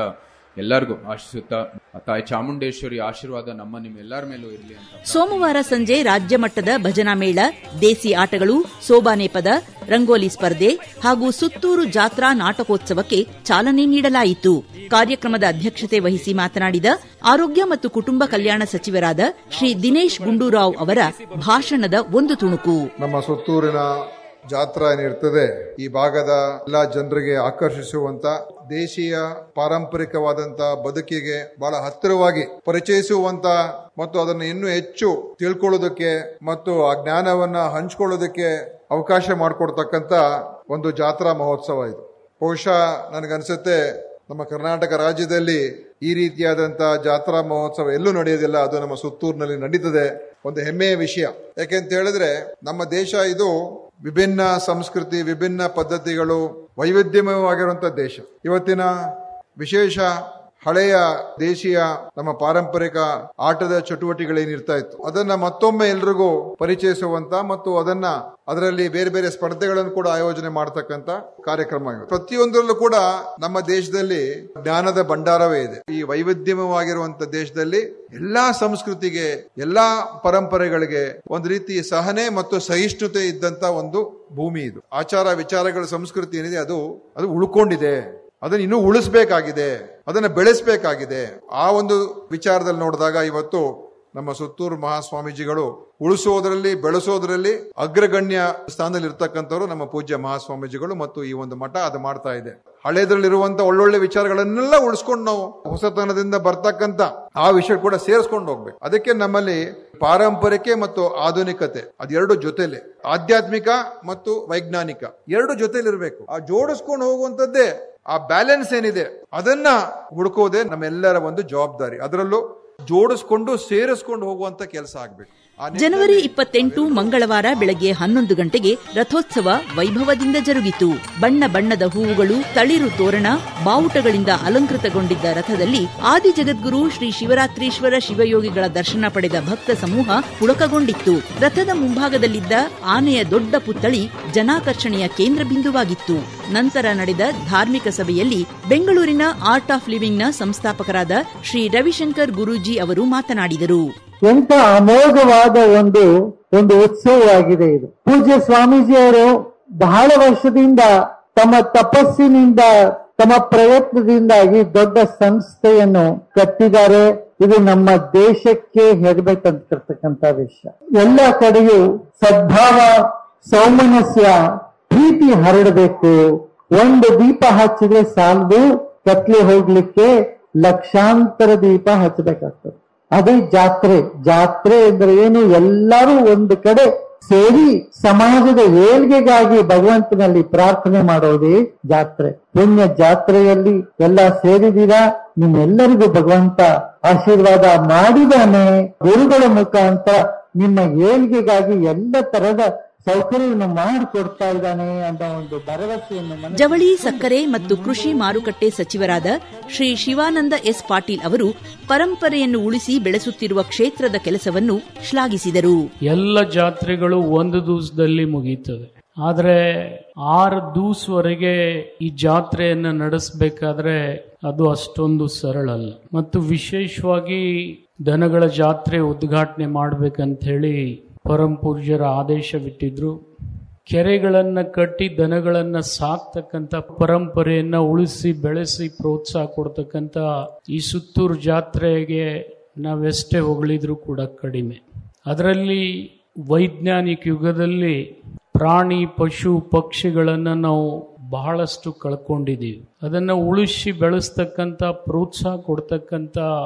ಎಲ್ಲರಿಗೂ ಆಶಿಸುತ್ತಾ, ತಾಯಿ ಚಾಮುಂಡೇಶ್ವರಿ ಆಶೀರ್ವಾದ ನಿಮ್ಮೆಲ್ಲರ ಮೇಲೂ ಇರಲಿ ಅಂತ. ಸೋಮವಾರ ಸಂಜೆ ರಾಜ್ಯ ಮಟ್ಟದ ಭಜನಾ ಮೇಳ, ದೇಸಿ ಆಟಗಳು, ಸೋಬಾನೆ ಪದ, ರಂಗೋಲಿ ಸ್ಪರ್ಧೆ ಹಾಗೂ ಸುತ್ತೂರು ಜಾತ್ರಾ ನಾಟಕೋತ್ಸವಕ್ಕೆ ಚಾಲನೆ ನೀಡಲಾಯಿತು. ಕಾರ್ಯಕ್ರಮದ ಅಧ್ಯಕ್ಷತೆ ವಹಿಸಿ ಮಾತನಾಡಿದ ಆರೋಗ್ಯ ಮತ್ತು ಕುಟುಂಬ ಕಲ್ಯಾಣ ಸಚಿವರಾದ ಶ್ರೀ ದಿನೇಶ್ ಗುಂಡೂರಾವ್ ಅವರ ಭಾಷಣದ ಒಂದು ತುಣುಕು. ನಮ್ಮ ಸುತ್ತೂರಿನ ಜಾತ್ರಾ ಏನಿರ್ತದೆ ಈ ಭಾಗದ ಎಲ್ಲಾ ಜನರಿಗೆ ಆಕರ್ಷಿಸುವಂತ, ದೇಶೀಯ ಪಾರಂಪರಿಕವಾದಂತ ಬದುಕಿಗೆ ಬಹಳ ಹತ್ತಿರವಾಗಿ ಪರಿಚಯಿಸುವಂತ ಮತ್ತು ಅದನ್ನು ಇನ್ನೂ ಹೆಚ್ಚು ತಿಳ್ಕೊಳ್ಳೋದಕ್ಕೆ ಮತ್ತು ಆ ಜ್ಞಾನವನ್ನ ಹಂಚ್ಕೊಳ್ಳೋದಕ್ಕೆ ಅವಕಾಶ ಮಾಡಿಕೊಡ್ತಕ್ಕಂತ ಒಂದು ಜಾತ್ರಾ ಮಹೋತ್ಸವ ಇದು. ಬಹುಶಃ ನನಗನ್ಸುತ್ತೆ ನಮ್ಮ ಕರ್ನಾಟಕ ರಾಜ್ಯದಲ್ಲಿ ಈ ರೀತಿಯಾದಂತ ಜಾತ್ರಾ ಮಹೋತ್ಸವ ಎಲ್ಲೂ ನಡೆಯೋದಿಲ್ಲ. ಅದು ನಮ್ಮ ಸುತ್ತೂರಿನಲ್ಲಿ ನಡೀತದೆ. ಒಂದು ಹೆಮ್ಮೆಯ ವಿಷಯ. ಯಾಕೆಂತ ಹೇಳಿದ್ರೆ ನಮ್ಮ ದೇಶ ಇದು ವಿಭಿನ್ನ ಸಂಸ್ಕೃತಿ, ವಿಭಿನ್ನ ಪದ್ಧತಿಗಳು, ವೈವಿಧ್ಯಮಯವಾಗಿರುವಂತಹ ದೇಶ. ಇವತ್ತಿನ ವಿಶೇಷ ಹಳೆಯ ದೇಶೀಯ ನಮ್ಮ ಪಾರಂಪರಿಕ ಆಟದ ಚಟುವಟಿಕೆಗಳೇನಿರ್ತಾ ಇತ್ತು ಅದನ್ನ ಮತ್ತೊಮ್ಮೆ ಎಲ್ರಿಗೂ ಪರಿಚಯಿಸುವಂತ ಮತ್ತು ಅದರಲ್ಲಿ ಬೇರೆ ಬೇರೆ ಸ್ಪರ್ಧೆಗಳನ್ನು ಕೂಡ ಆಯೋಜನೆ ಮಾಡತಕ್ಕಂತ ಕಾರ್ಯಕ್ರಮ. ಪ್ರತಿಯೊಂದರಲ್ಲೂ ಕೂಡ ನಮ್ಮ ದೇಶದಲ್ಲಿ ಜ್ಞಾನದ ಭಂಡಾರವೇ ಇದೆ. ಈ ವೈವಿಧ್ಯಮಯವಾಗಿರುವಂತ ದೇಶದಲ್ಲಿ ಎಲ್ಲಾ ಸಂಸ್ಕೃತಿಗೆ, ಎಲ್ಲಾ ಪರಂಪರೆಗಳಿಗೆ ಒಂದು ರೀತಿ ಸಹನೆ ಮತ್ತು ಸಹಿಷ್ಣುತೆ ಇದ್ದಂತ ಒಂದು ಭೂಮಿ ಇದು. ಆಚಾರ ವಿಚಾರಗಳ ಸಂಸ್ಕೃತಿ ಏನಿದೆ ಅದು ಉಳ್ಕೊಂಡಿದೆ. ಅದನ್ನು ಇನ್ನೂ ಉಳಿಸಬೇಕಾಗಿದೆ, ಅದನ್ನು ಬೆಳೆಸಬೇಕಾಗಿದೆ. ಆ ಒಂದು ವಿಚಾರದಲ್ಲಿ ನೋಡಿದಾಗ ಇವತ್ತು ನಮ್ಮ ಸುತ್ತೂರು ಮಹಾಸ್ವಾಮೀಜಿಗಳು ಉಳಿಸೋದ್ರಲ್ಲಿ ಬೆಳೆಸೋದ್ರಲ್ಲಿ ಅಗ್ರಗಣ್ಯ ಸ್ಥಾನದಲ್ಲಿ ಇರ್ತಕ್ಕಂಥವ್ರು ನಮ್ಮ ಪೂಜ್ಯ ಮಹಾಸ್ವಾಮೀಜಿಗಳು ಮತ್ತು ಈ ಒಂದು ಮಠ ಅದು ಮಾಡ್ತಾ ಇದೆ. ಹಳೇದ್ರಲ್ಲಿರುವಂತ ಒಳ್ಳೊಳ್ಳೆ ವಿಚಾರಗಳನ್ನೆಲ್ಲ ಉಳಿಸ್ಕೊಂಡು ನಾವು ಹೊಸತನದಿಂದ ಬರ್ತಕ್ಕಂಥ ಆ ವಿಷಯ ಕೂಡ ಸೇರಿಸ್ಕೊಂಡು ಹೋಗ್ಬೇಕು. ಅದಕ್ಕೆ ನಮ್ಮಲ್ಲಿ ಪಾರಂಪರಿಕೆ ಮತ್ತು ಆಧುನಿಕತೆ ಅದೆರಡು ಜೊತೆಲಿ, ಆಧ್ಯಾತ್ಮಿಕ ಮತ್ತು ವೈಜ್ಞಾನಿಕ ಎರಡು ಜೊತೆಲಿರ್ಬೇಕು. ಆ ಜೋಡಿಸ್ಕೊಂಡು ಹೋಗುವಂತದ್ದೇ ಆ ಬ್ಯಾಲೆನ್ಸ್ ಏನಿದೆ ಅದನ್ನ ಹುಡುಕೋದೇ ನಮ್ಮೆಲ್ಲರ ಒಂದು ಜವಾಬ್ದಾರಿ. ಅದರಲ್ಲೂ ಜೋಡಿಸ್ಕೊಂಡು ಸೇರಿಸ್ಕೊಂಡು ಹೋಗುವಂತ ಕೆಲಸ ಆಗ್ಬೇಕು. ಜನವರಿ 28 ಮಂಗಳವಾರ ಬೆಳಗ್ಗೆ 11 ಗಂಟೆಗೆ ರಥೋತ್ಸವ ವೈಭವದಿಂದ ಜರುಗಿತು. ಬಣ್ಣ ಬಣ್ಣದ ಹೂವುಗಳು, ತಳಿರು ತೋರಣ, ಬಾವುಟಗಳಿಂದ ಅಲಂಕೃತಗೊಂಡಿದ್ದ ರಥದಲ್ಲಿ ಆದಿ ಜಗದ್ಗುರು ಶ್ರೀ ಶಿವರಾತ್ರೀಶ್ವರ ಶಿವಯೋಗಿಗಳ ದರ್ಶನ ಪಡೆದ ಭಕ್ತ ಸಮೂಹ ಪುಳಕಗೊಂಡಿತ್ತು. ರಥದ ಮುಂಭಾಗದಲ್ಲಿದ್ದ ಆನೆಯ ದೊಡ್ಡ ಪುತ್ಥಳಿ ಜನಾಕರ್ಷಣೆಯ ಕೇಂದ್ರ ಬಿಂದುವಾಗಿತ್ತು. ನಂತರ ನಡೆದ ಧಾರ್ಮಿಕ ಸಭೆಯಲ್ಲಿ ಬೆಂಗಳೂರಿನ ಆರ್ಟ್ ಆಫ್ ಲಿವಿಂಗ್ನ ಸಂಸ್ಥಾಪಕರಾದ ಶ್ರೀ ರವಿಶಂಕರ್ ಗುರೂಜಿ ಅವರು ಮಾತನಾಡಿದರು. ಎಂತ ಅಮೋಘವಾದ ಒಂದು ಉತ್ಸವವಾಗಿದೆ ಇದು. ಪೂಜ್ಯ ಸ್ವಾಮೀಜಿಯವರು ಬಹಳ ವರ್ಷದಿಂದ ತಮ್ಮ ತಪಸ್ಸಿನಿಂದ, ತಮ್ಮ ಪ್ರಯತ್ನದಿಂದಾಗಿ ದೊಡ್ಡ ಸಂಸ್ಥೆಯನ್ನು ಕಟ್ಟಿದ್ದಾರೆ. ಇದು ನಮ್ಮ ದೇಶಕ್ಕೆ ಹೆಗಬೇಕಂತಿರ್ತಕ್ಕಂಥ ವಿಷಯ. ಎಲ್ಲ ಕಡೆಯೂ ಸದ್ಭಾವ, ಸೌಮನಸ್ಯ, ಪ್ರೀತಿ ಹರಡಬೇಕು. ಒಂದು ದೀಪ ಹಚ್ಚಿದ್ರೆ ಸಾಲದು, ಕತ್ಲೆ ಹೋಗ್ಲಿಕ್ಕೆ ಲಕ್ಷಾಂತರ ದೀಪ ಹಚ್ಚಬೇಕಾಗ್ತದೆ. ಅದೇ ಜಾತ್ರೆ. ಜಾತ್ರೆ ಅಂದ್ರೆ ಏನು? ಎಲ್ಲರೂ ಒಂದು ಕಡೆ ಸೇರಿ ಸಮಾಜದ ಏಳ್ಗೆಗಾಗಿ ಭಗವಂತನಲ್ಲಿ ಪ್ರಾರ್ಥನೆ ಮಾಡೋದೇ ಜಾತ್ರೆ. ಪುಣ್ಯ ಜಾತ್ರೆಯಲ್ಲಿ ಎಲ್ಲ ಸೇರಿದೀರಾ. ನಿಮ್ಮೆಲ್ಲರಿಗೂ ಭಗವಂತ ಆಶೀರ್ವಾದ ಮಾಡಿದಾನೆ. ಗುರುಗಳ ಮುಖಾಂತರ ನಿಮ್ಮ ಏಳ್ಗೆಗಾಗಿ ಎಲ್ಲ ತರದ ಸೌಕರ್ಯವನ್ನು ಮಾಡಿಕೊಡ್ತಾ ಇದ್ದಾನೆ ಅಂತ ಒಂದು ಭರವಸೆಯನ್ನು. ಜವಳಿ, ಸಕ್ಕರೆ ಮತ್ತು ಕೃಷಿ ಮಾರುಕಟ್ಟೆ ಸಚಿವರಾದ ಶ್ರೀ ಶಿವಾನಂದ ಎಸ್ ಪಾಟೀಲ್ ಅವರು ಪರಂಪರೆಯನ್ನು ಉಳಿಸಿ ಬೆಳೆಸುತ್ತಿರುವ ಕ್ಷೇತ್ರದ ಕೆಲಸವನ್ನು ಶ್ಲಾಘಿಸಿದರು. ಎಲ್ಲ ಜಾತ್ರೆಗಳು ಒಂದು ದಿವಸದಲ್ಲಿ ಮುಗಿಯುತ್ತದೆ, ಆದರೆ 6 ದಿವಸವರೆಗೆ ಈ ಜಾತ್ರೆಯನ್ನು ನಡೆಸಬೇಕಾದ್ರೆ ಅದು ಅಷ್ಟೊಂದು ಸರಳ ಅಲ್ಲ. ಮತ್ತು ವಿಶೇಷವಾಗಿ ದನಗಳ ಜಾತ್ರೆ ಉದ್ಘಾಟನೆ ಮಾಡಬೇಕಂತ ಹೇಳಿ ಪರಂ ಪೂಜ್ಯರ ಆದೇಶವಿಟ್ಟಿದ್ರು. ಕೆರೆಗಳನ್ನು ಕಟ್ಟಿ ದನಗಳನ್ನು ಸಾಕ್ತಕ್ಕಂಥ ಪರಂಪರೆಯನ್ನು ಉಳಿಸಿ ಬೆಳೆಸಿ ಪ್ರೋತ್ಸಾಹ ಕೊಡ್ತಕ್ಕಂಥ ಈ ಸುತ್ತೂರು ಜಾತ್ರೆಗೆ ನಾವೆಷ್ಟೇ ಹೊಗಳಿದ್ರೂ ಕೂಡ ಕಡಿಮೆ. ಅದರಲ್ಲಿ ವೈಜ್ಞಾನಿಕ ಯುಗದಲ್ಲಿ ಪ್ರಾಣಿ, ಪಶು, ಪಕ್ಷಿಗಳನ್ನು ನಾವು ಬಹಳಷ್ಟು ಕಳ್ಕೊಂಡಿದ್ದೀವಿ. ಅದನ್ನು ಉಳಿಸಿ ಬೆಳೆಸ್ತಕ್ಕಂಥ, ಪ್ರೋತ್ಸಾಹ ಕೊಡ್ತಕ್ಕಂಥ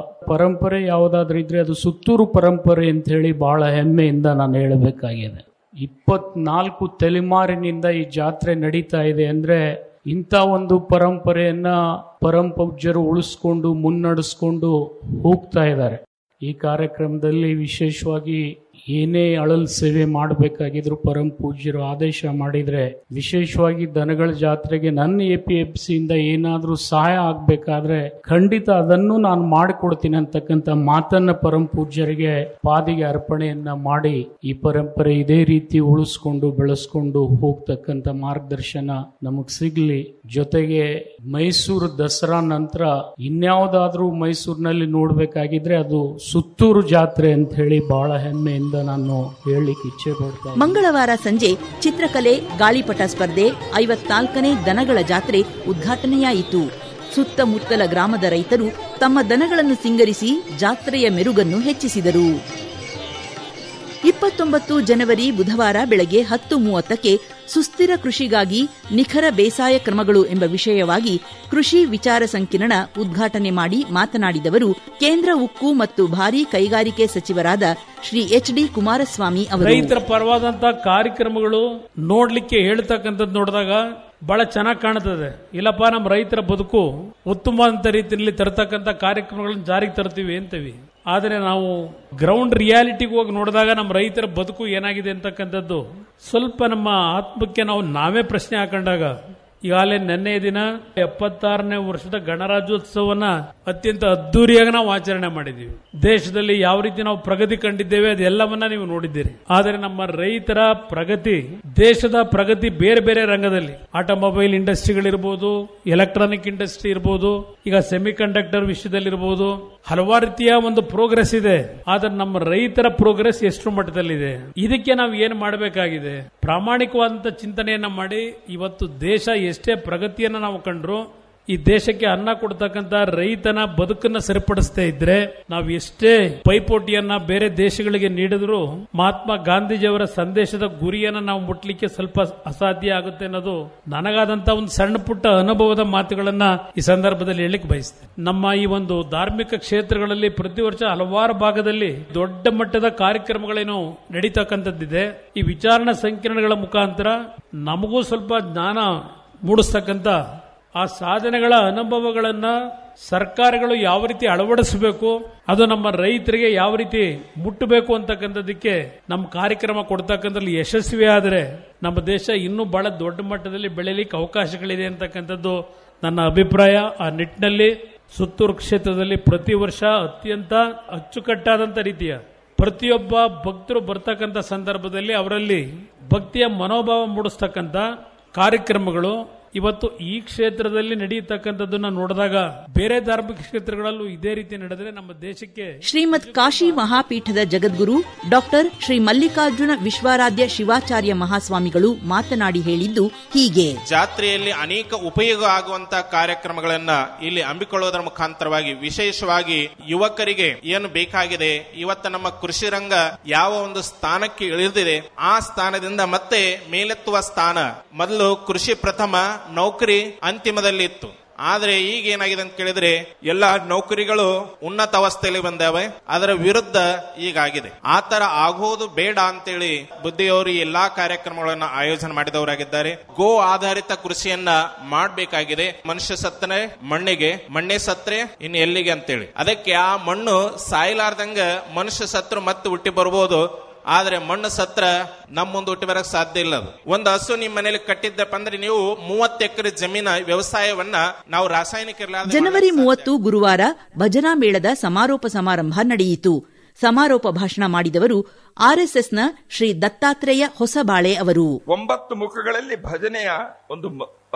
ಪರಂಪರೆ ಯಾವುದಾದ್ರೂ ಇದ್ರೆ ಅದು ಸುತ್ತೂರು ಪರಂಪರೆ ಅಂತ ಹೇಳಿ ಬಹಳ ಹೆಮ್ಮೆಯಿಂದ ನಾನು ಹೇಳಬೇಕಾಗಿದೆ. 24 ತಲೆಮಾರಿನಿಂದ ಈ ಜಾತ್ರೆ ನಡೀತಾ ಇದೆ ಅಂದ್ರೆ ಇಂಥ ಒಂದು ಪರಂಪರೆಯನ್ನ ಪರಂ ಪೂಜ್ಯರು ಉಳಿಸ್ಕೊಂಡು ಮುನ್ನಡೆಸ್ಕೊಂಡು ಹೋಗ್ತಾ ಇದ್ದಾರೆ. ಈ ಕಾರ್ಯಕ್ರಮದಲ್ಲಿ ವಿಶೇಷವಾಗಿ ಏನೇ ಅಳಲ್ ಸೇವೆ ಮಾಡಬೇಕಾಗಿದ್ರು ಪರಂ ಪೂಜ್ಯರು ಆದೇಶ ಮಾಡಿದ್ರೆ, ವಿಶೇಷವಾಗಿ ದನಗಳ ಜಾತ್ರೆಗೆ ನನ್ನ APFC ಇಂದ ಏನಾದ್ರೂ ಸಹಾಯ ಆಗ್ಬೇಕಾದ್ರೆ ಖಂಡಿತ ಅದನ್ನು ನಾನು ಮಾಡಿಕೊಡ್ತೀನಿ ಅಂತಕ್ಕಂಥ ಮಾತನ್ನ ಪರಂ ಪೂಜ್ಯರಿಗೆ ಪಾದಿಗೆ ಅರ್ಪಣೆಯನ್ನ ಮಾಡಿ ಈ ಪರಂಪರೆ ಇದೇ ರೀತಿ ಉಳಿಸ್ಕೊಂಡು ಬೆಳೆಸ್ಕೊಂಡು ಹೋಗ್ತಕ್ಕಂಥ ಮಾರ್ಗದರ್ಶನ ನಮಗ್ ಸಿಗ್ಲಿ. ಜೊತೆಗೆ ಮೈಸೂರು ದಸರಾ ನಂತರ ಇನ್ಯಾವುದಾದ್ರೂ ಮೈಸೂರಿನಲ್ಲಿ ನೋಡ್ಬೇಕಾಗಿದ್ರೆ ಅದು ಸುತ್ತೂರು ಜಾತ್ರೆ ಅಂತ ಹೇಳಿ ಬಹಳ ಹೆಮ್ಮೆಯಿಂದ ನಾನು ಹೇಳಲಿಕ್ಕೆ ಇಚ್ಛೆ ಪಡ್ತೇನೆ. ಮಂಗಳವಾರ ಸಂಜೆ ಚಿತ್ರಕಲೆ, ಗಾಳಿಪಟ ಸ್ಪರ್ಧೆ, 54ನೇ ದನಗಳ ಜಾತ್ರೆ ಉದ್ಘಾಟನೆಯಾಯಿತು. ಸುತ್ತಮುತ್ತಲ ಗ್ರಾಮದ ರೈತರು ತಮ್ಮ ದನಗಳನ್ನು ಸಿಂಗರಿಸಿ ಜಾತ್ರೆಯ ಮೆರುಗನ್ನು ಹೆಚ್ಚಿಸಿದರು. 29 ಜನವರಿ ಬುಧವಾರ ಬೆಳಗ್ಗೆ 10:30ಕ್ಕೆ ಸುಸ್ಥಿರ ಕೃಷಿಗಾಗಿ ನಿಖರ ಬೇಸಾಯ ಕ್ರಮಗಳು ಎಂಬ ವಿಷಯವಾಗಿ ಕೃಷಿ ವಿಚಾರ ಸಂಕಿರಣ ಉದ್ಘಾಟನೆ ಮಾಡಿ ಮಾತನಾಡಿದವರು ಕೇಂದ್ರ ಉಕ್ಕು ಮತ್ತು ಭಾರೀ ಕೈಗಾರಿಕೆ ಸಚಿವರಾದ ಶ್ರೀ HD ಕುಮಾರಸ್ವಾಮಿ ಅವರು. ರೈತರ ಪರವಾದಂತಹ ಕಾರ್ಯಕ್ರಮಗಳು ನೋಡ್ಲಿಕ್ಕೆ ಹೇಳ್ತಕ್ಕಂಥದ್ದು ನೋಡಿದಾಗ ಬಹಳ ಚೆನ್ನಾಗಿ ಕಾಣುತ್ತದೆ. ಇಲ್ಲಪ್ಪ, ನಮ್ಮ ರೈತರ ಬದುಕು ಉತ್ತಮವಾದಂತ ರೀತಿಯಲ್ಲಿ ತರತಕ್ಕಂಥ ಕಾರ್ಯಕ್ರಮಗಳನ್ನು ಜಾರಿಗೆ ತರ್ತೀವಿ ಅಂತೀವಿ. ಆದರೆ ನಾವು ಗ್ರೌಂಡ್ ರಿಯಾಲಿಟಿಗೆ ಹೋಗಿ ನೋಡಿದಾಗ ನಮ್ಮ ರೈತರ ಬದುಕು ಏನಾಗಿದೆ ಅಂತಕ್ಕಂಥದ್ದು ಸ್ವಲ್ಪ ನಮ್ಮ ಆತ್ಮಕ್ಕೆ ನಾವೇ ಪ್ರಶ್ನೆ ಹಾಕೊಂಡಾಗ, ಈಗಾಗಲೇ ನಿನ್ನೆ ದಿನ 76ನೇ ವರ್ಷದ ಗಣರಾಜ್ಯೋತ್ಸವನ ಅತ್ಯಂತ ಅದ್ದೂರಿಯಾಗಿ ನಾವು ಆಚರಣೆ ಮಾಡಿದ್ದೀವಿ. ದೇಶದಲ್ಲಿ ಯಾವ ರೀತಿ ನಾವು ಪ್ರಗತಿ ಕಂಡಿದ್ದೇವೆ ಅದೆಲ್ಲವನ್ನ ನೀವು ನೋಡಿದ್ದೀರಿ. ಆದರೆ ನಮ್ಮ ರೈತರ ಪ್ರಗತಿ, ದೇಶದ ಪ್ರಗತಿ ಬೇರೆ ಬೇರೆ ರಂಗದಲ್ಲಿ, ಆಟೋಮೊಬೈಲ್ ಇಂಡಸ್ಟ್ರಿಗಳಿರ್ಬೋದು, ಎಲೆಕ್ಟ್ರಾನಿಕ್ ಇಂಡಸ್ಟ್ರಿ ಇರ್ಬೋದು, ಈಗ ಸೆಮಿ ಕಂಡಕ್ಟರ್ ವಿಷಯದಲ್ಲಿರ್ಬೋದು, ಹಲವಾರು ರೀತಿಯ ಒಂದು ಪ್ರೋಗ್ರೆಸ್ ಇದೆ. ಆದ್ರೆ ನಮ್ಮ ರೈತರ ಪ್ರೋಗ್ರೆಸ್ ಎಷ್ಟು ಮಟ್ಟದಲ್ಲಿದೆ, ಇದಕ್ಕೆ ನಾವು ಏನು ಮಾಡಬೇಕಾಗಿದೆ? ಪ್ರಾಮಾಣಿಕವಾದಂತ ಚಿಂತನೆಯನ್ನ ಮಾಡಿ ಇವತ್ತು ದೇಶ ಎಷ್ಟೇ ಪ್ರಗತಿಯನ್ನ ನಾವು ಕಂಡ್ರು ಈ ದೇಶಕ್ಕೆ ಅನ್ನ ಕೊಡ್ತಕ್ಕಂತ ರೈತನ ಬದುಕನ್ನ ಸರಿಪಡಿಸದೇ ಇದ್ರೆ ನಾವು ಎಷ್ಟೇ ಪೈಪೋಟಿಯನ್ನ ಬೇರೆ ದೇಶಗಳಿಗೆ ನೀಡಿದ್ರು ಮಹಾತ್ಮ ಗಾಂಧೀಜಿಯವರ ಸಂದೇಶದ ಗುರಿಯನ್ನ ನಾವು ಮುಟ್ಲಿಕ್ಕೆ ಸ್ವಲ್ಪ ಅಸಾಧ್ಯ ಆಗುತ್ತೆ ಅನ್ನೋದು ನನಗಾದಂತ ಒಂದು ಸಣ್ಣ ಪುಟ್ಟ ಅನುಭವದ ಮಾತುಗಳನ್ನ ಈ ಸಂದರ್ಭದಲ್ಲಿ ಹೇಳಲಿಕ್ಕೆ ಬಯಸ್ತೇನೆ. ನಮ್ಮ ಈ ಒಂದು ಧಾರ್ಮಿಕ ಕ್ಷೇತ್ರಗಳಲ್ಲಿ ಪ್ರತಿ ವರ್ಷ ಹಲವಾರು ಭಾಗದಲ್ಲಿ ದೊಡ್ಡ ಮಟ್ಟದ ಕಾರ್ಯಕ್ರಮಗಳೇನು ನಡೀತಕ್ಕಂಥದ್ದಿದೆ. ಈ ವಿಚಾರಣಾ ಸಂಕಿರಣಗಳ ಮುಖಾಂತರ ನಮಗೂ ಸ್ವಲ್ಪ ಜ್ಞಾನ ಮೂಡಿಸ್ತಕ್ಕಂಥ ಆ ಸಾಧನೆಗಳ ಅನುಭವಗಳನ್ನ ಸರ್ಕಾರಗಳು ಯಾವ ರೀತಿ ಅಳವಡಿಸಬೇಕು, ಅದು ನಮ್ಮ ರೈತರಿಗೆ ಯಾವ ರೀತಿ ಮುಟ್ಟಬೇಕು ಅಂತಕ್ಕಂಥದಕ್ಕೆ ನಮ್ಮ ಕಾರ್ಯಕ್ರಮ ಕೊಡ್ತಕ್ಕಂಥದ್ದು ಯಶಸ್ವಿ ಆದರೆ ನಮ್ಮ ದೇಶ ಇನ್ನೂ ಬಹಳ ದೊಡ್ಡ ಮಟ್ಟದಲ್ಲಿ ಬೆಳೆಯಲಿಕ್ಕೆ ಅವಕಾಶಗಳಿದೆ ಅಂತಕ್ಕಂಥದ್ದು ನನ್ನ ಅಭಿಪ್ರಾಯ. ಆ ನಿಟ್ಟಿನಲ್ಲಿ ಸುತ್ತೂರು ಕ್ಷೇತ್ರದಲ್ಲಿ ಪ್ರತಿ ವರ್ಷ ಅತ್ಯಂತ ಅಚ್ಚುಕಟ್ಟಾದಂಥ ರೀತಿಯ ಪ್ರತಿಯೊಬ್ಬ ಭಕ್ತರು ಬರ್ತಕ್ಕಂಥ ಸಂದರ್ಭದಲ್ಲಿ ಅವರಲ್ಲಿ ಭಕ್ತಿಯ ಮನೋಭಾವ ಮೂಡಿಸ್ತಕ್ಕಂಥ ಕಾರ್ಯಕ್ರಮಗಳು ಇವತ್ತು ಈ ಕ್ಷೇತ್ರದಲ್ಲಿ ನಡೆಯತಕ್ಕಂಥದ್ದನ್ನ ನೋಡಿದಾಗ ಬೇರೆ ಧಾರ್ಮಿಕ ಕ್ಷೇತ್ರಗಳಲ್ಲೂ ಇದೇ ರೀತಿ ನಡೆದರೆ ನಮ್ಮ ದೇಶಕ್ಕೆ. ಶ್ರೀಮದ್ ಕಾಶಿ ಮಹಾಪೀಠದ ಜಗದ್ಗುರು ಡಾಕ್ಟರ್ ಶ್ರೀ ಮಲ್ಲಿಕಾರ್ಜುನ ವಿಶ್ವಾರಾಧ್ಯ ಶಿವಾಚಾರ್ಯ ಮಹಾಸ್ವಾಮಿಗಳು ಮಾತನಾಡಿ ಹೇಳಿದ್ದು ಹೀಗೆ: ಜಾತ್ರೆಯಲ್ಲಿ ಅನೇಕ ಉಪಯೋಗ ಆಗುವಂತಹ ಕಾರ್ಯಕ್ರಮಗಳನ್ನ ಇಲ್ಲಿ ಹಮ್ಮಿಕೊಳ್ಳುವುದರ ಮುಖಾಂತರವಾಗಿ ವಿಶೇಷವಾಗಿ ಯುವಕರಿಗೆ ಏನು ಬೇಕಾಗಿದೆ, ಇವತ್ತು ನಮ್ಮ ಕೃಷಿ ರಂಗ ಯಾವ ಒಂದು ಸ್ಥಾನಕ್ಕೆ ಇಳಿದಿದೆ ಆ ಸ್ಥಾನದಿಂದ ಮತ್ತೆ ಮೇಲೆತ್ತುವ ಸ್ಥಾನ. ಮೊದಲು ಕೃಷಿ ಪ್ರಥಮ, ನೌಕರಿ ಅಂತಿಮದಲ್ಲಿ ಇತ್ತು. ಆದ್ರೆ ಈಗ ಏನಾಗಿದೆ ಅಂತ ಕೇಳಿದ್ರೆ ಎಲ್ಲಾ ನೌಕರಿಗಳು ಉನ್ನತ ಅವಸ್ಥೆಯಲ್ಲಿ ಬಂದಾವೆ, ಅದರ ವಿರುದ್ಧ ಈಗಾಗಿದೆ. ಆ ತರ ಆಗೋದು ಬೇಡ ಅಂತೇಳಿ ಬುದ್ಧಿಯವರು ಎಲ್ಲಾ ಕಾರ್ಯಕ್ರಮಗಳನ್ನ ಆಯೋಜನೆ ಮಾಡಿದವರಾಗಿದ್ದಾರೆ. ಗೋ ಆಧಾರಿತ ಕೃಷಿಯನ್ನ ಮಾಡಬೇಕಾಗಿದೆ. ಮನುಷ್ಯ ಸತ್ತನೆ ಮಣ್ಣಿಗೆ, ಮಣ್ಣೆ ಸತ್ರೆ ಇನ್ನು ಎಲ್ಲಿಗೆ ಅಂತೇಳಿ. ಅದಕ್ಕೆ ಆ ಮಣ್ಣು ಸಾಯಲಾರ್ದಂಗ ಮನುಷ್ಯ ಸತ್ರು ಮತ್ತೆ ಹುಟ್ಟಿ ಬರ್ಬೋದು, ಆದ್ರೆ ಮಣ್ಣು ಸತ್ರ ನಮ್ಮ ಮುಂದೆ ಹುಟ್ಟಿ ಬರಕ್ ಸಾಧ್ಯ ಇಲ್ಲ. ಒಂದು ಹಸು ನಿಮ್ಮ ಮನೇಲಿ ಕಟ್ಟಿದ್ದಪ್ಪ ಅಂದ್ರೆ ನೀವು 30 ಎಕರೆ ಜಮೀನ ವ್ಯವಸಾಯವನ್ನ ನಾವು ರಾಸಾಯನಿಕ ಇರಲಾರ್ದೆ. ಜನವರಿ 30 ಗುರುವಾರ ಭಜನಾ ಮೇಳದ ಸಮಾರೋಪ ಸಮಾರಂಭ ನಡೆಯಿತು. ಸಮಾರೋಪ ಭಾಷಣ ಮಾಡಿದವರು ಆರ್ಎಸ್ಎಸ್ನ ಶ್ರೀ ದತ್ತಾತ್ರೇಯ ಹೊಸಬಾಳೆ ಅವರು. 9 ಮುಖಗಳಲ್ಲಿ ಭಜನೆಯ ಒಂದು